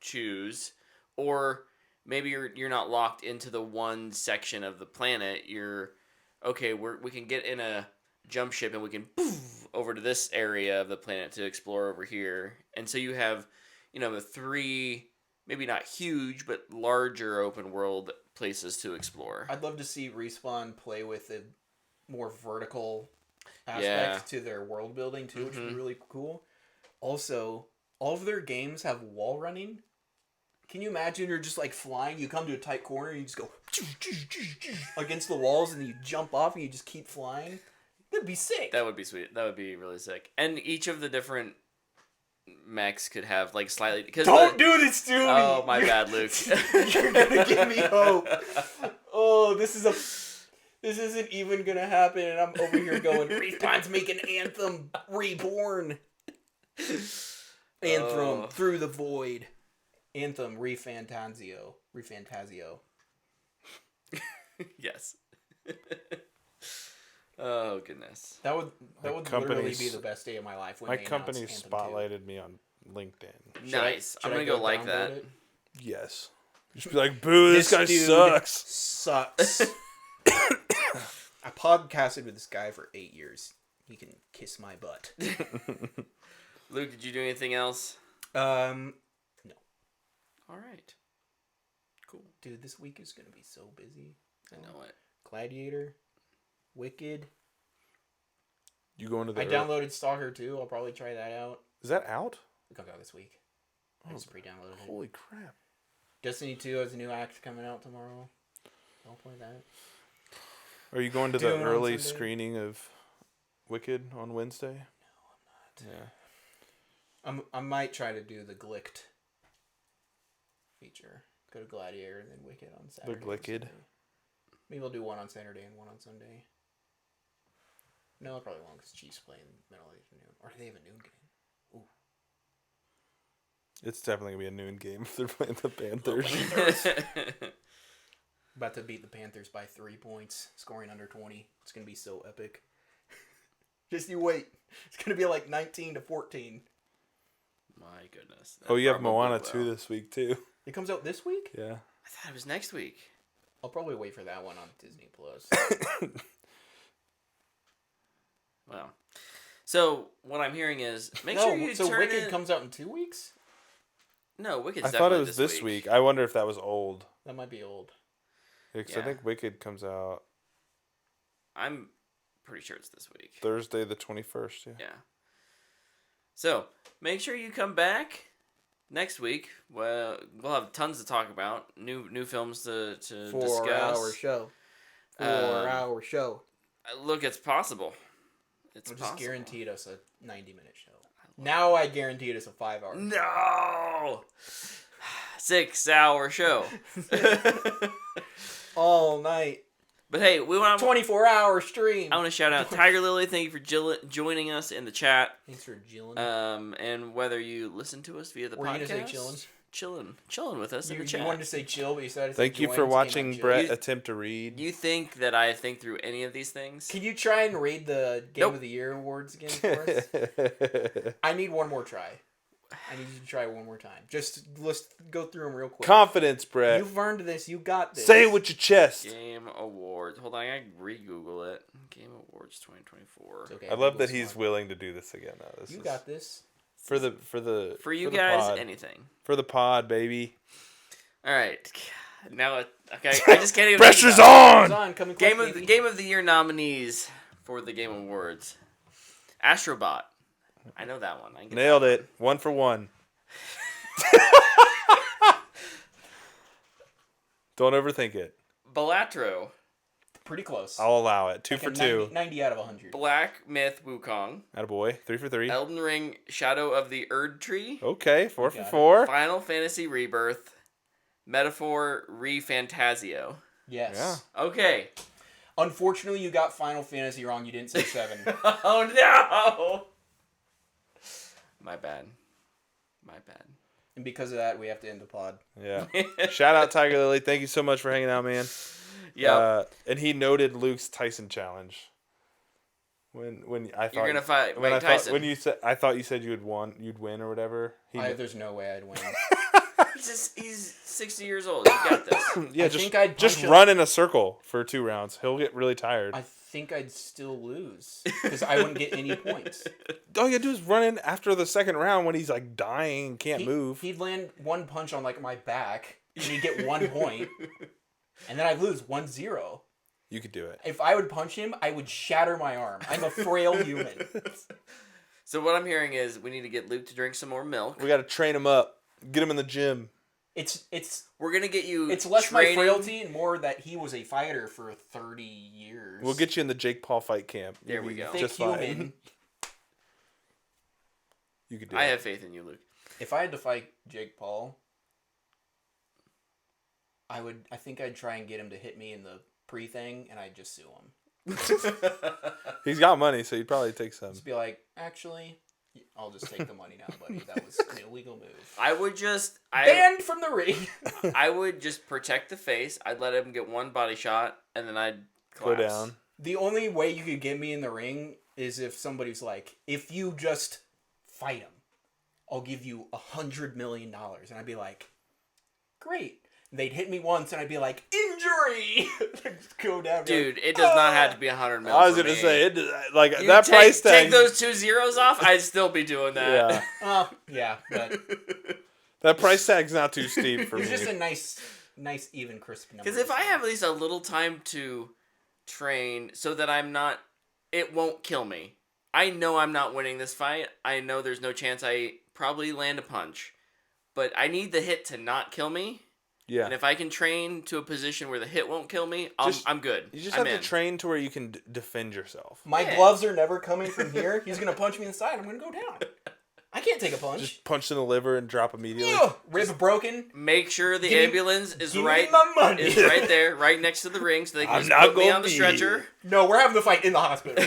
choose, or maybe you're not locked into the one section of the planet. You're okay. We can get in a jump ship and we can poof over to this area of the planet to explore over here, and so you have, the 3 maybe not huge but larger open world places to explore. I'd love to see Respawn play with a more vertical aspect to their world building too, which would be really cool. Also, all of their games have wall running. Can you imagine you're just like flying, you come to a tight corner and you just go against the walls and you jump off and you just keep flying? That'd be sick. That would be sweet. That would be really sick. And each of the different mechs could have like slightly... Don't do this to me! Oh, my bad, Luke. You're gonna give me hope. Oh, this isn't even gonna happen, and I'm over here going, Respawn's making Anthem Reborn. Anthem Through the Void. Anthem Refantazio. Yes. Oh, goodness. That would literally be the best day of my life. When my company spotlighted me on LinkedIn. Nice. I'm going to go like that. It? Yes. Just be like, boo, this guy sucks. I podcasted with this guy for 8 years. He can kiss my butt. Luke, did you do anything else? No. All right. Cool. Dude, this week is going to be so busy. I know it. Gladiator. Wicked. You going to the... I downloaded Stalker 2. I'll probably try that out. Is that out? It comes out this week. I just pre-downloaded it. Holy crap. Destiny 2 has a new act coming out tomorrow. I'll play that. Are you going to Dune the on early Sunday. screening of Wicked on Wednesday? No, I'm not. Yeah. I might try to do the Glicked feature. Go to Gladiator and then Wicked on Saturday. The Glicked? Maybe we'll do one on Saturday and one on Sunday. No, I probably won't because Chiefs play in the middle of the afternoon. Or do they have a noon game? Ooh. It's definitely going to be a noon game if they're playing the Panthers. About to beat the Panthers by 3 points, scoring under 20. It's going to be so epic. Just you wait. It's going to be like 19-14. My goodness. Oh, you have Moana 2 this week, too. It comes out this week? Yeah. I thought it was next week. I'll probably wait for that one on Disney+. Wow. So, what I'm hearing is, make sure you so turn Wicked in... comes out in 2 weeks? No, Wicked's I thought it definitely was this week. I wonder if that was old. That might be old. Because Yeah. I think Wicked comes out I'm pretty sure it's this week. Thursday the 21st. Yeah. Yeah. So, make sure you come back next week. Well, we'll have tons to talk about. New films to discuss. 4-hour show. 4-hour show. Look, it's possible. It's just guaranteed us a 90-minute show. Now I guaranteed us a 5-hour. No! 6-hour show. All night. But hey, we want 24-hour stream. I want to shout out Tiger Lily. Thank you for joining us in the chat. Thanks for chilling. And whether you listen to us via the Were you podcast, gonna say chilling with us in the chat. You wanted to say chill, but you decided to Thank say you join, for so it came watching out Brett chill. attempt to read. You think that I think through any of these things? Can you try and read the Game Nope. of the Year awards again for us? I need one more try. I need you to try one more time. Let's go through them real quick. Confidence, Brett. You've earned this. You got this. Say it with your chest. Game Awards. Hold on, I gotta re-Google it. Game Awards 2024. It's okay, I love that Google's he's smart. willing to do this again. Though. You got this. For you For you the guys, pod. anything. For the pod, baby. All right. Now, okay, I just can't even. Pressure's think about It's on. on. Coming quick, baby. Game of the Year nominees for the Game Awards. Astrobot. I know that one. I can get Nailed it. 1 for 1. Don't overthink it. Balatro. Pretty close. I'll allow it. 2 Like for a 2. 90 out of 100. Black Myth Wukong. Attaboy. 3 for 3. Elden Ring Shadow of the Erd Tree. Okay. 4 for got it. 4. Final Fantasy Rebirth. Metaphor re Fantasio. Yes. Yeah. Okay. Unfortunately, you got Final Fantasy wrong. You didn't say 7. Oh no! My bad. And because of that, we have to end the pod. Yeah. Shout out Tiger Lily. Thank you so much for hanging out, man. Yeah. And he noted Luke's Tyson challenge. When I thought you're gonna fight when Mike I Tyson. Thought, when you said I thought you said you'd win or whatever. There's no way I'd win. He's 60 years old. You got this. Yeah, just him. run in a circle for 2 rounds. He'll get really tired. I think I'd still lose because I wouldn't get any points. All you gotta do is run in after the second round when he's like dying and can't move. He'd land one punch on like my back and he'd get 1 point, and then I'd lose 1-0. You could do it. If I would punch him, I would shatter my arm. I'm a frail human. So what I'm hearing is we need to get Luke to drink some more milk. We got to train him up. Get him in the gym. We're gonna get you. It's less my frailty and more that he was a fighter for 30 years. We'll get you in the Jake Paul fight camp. There we go. Just fine. You could do it. I have faith in you, Luke. If I had to fight Jake Paul, I think I'd try and get him to hit me in the pre-thing, and I'd just sue him. He's got money, so he'd probably take some. Just be like, actually, I'll just take the money now, buddy. That was an illegal move. I would just... Banned from the ring! I would just protect the face. I'd let him get 1 body shot, and then I'd collapse. Go down. The only way you could get me in the ring is if somebody's like, if you just fight him, I'll give you $100 million. And I'd be like, great. They'd hit me once, and I'd be like, injury! Just go down. Dude, it does not have to be $100 million. I was gonna say that price tag. Take those 2 zeros off. I'd still be doing that. Yeah. Yeah, but that price tag's not too steep for me. it's just a nice, even, crisp number. Because if I have at least a little time to train, so that it won't kill me. I know I'm not winning this fight. I know there's no chance I probably land a punch, but I need the hit to not kill me. Yeah. And if I can train to a position where the hit won't kill me, I'm good. You just have to train to where you can defend yourself. My gloves are never coming from here. He's going to punch me in the side. I'm going to go down. I can't take a punch. Just punch in the liver and drop immediately. Rib broken. Make sure the ambulance is right there, right next to the ring, so they can just put me on the stretcher. No, we're having the fight in the hospital.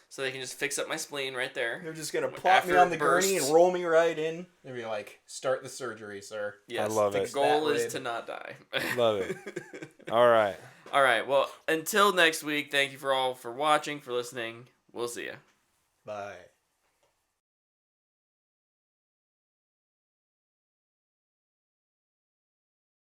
So they can just fix up my spleen right there. They're just going to plop me on the gurney and roll me right in. They'll be like, start the surgery, sir. Yes, I love it. The goal is to not die. Love it. All right. All right. Well, until next week, thank you all for watching, for listening. We'll see you. Bye.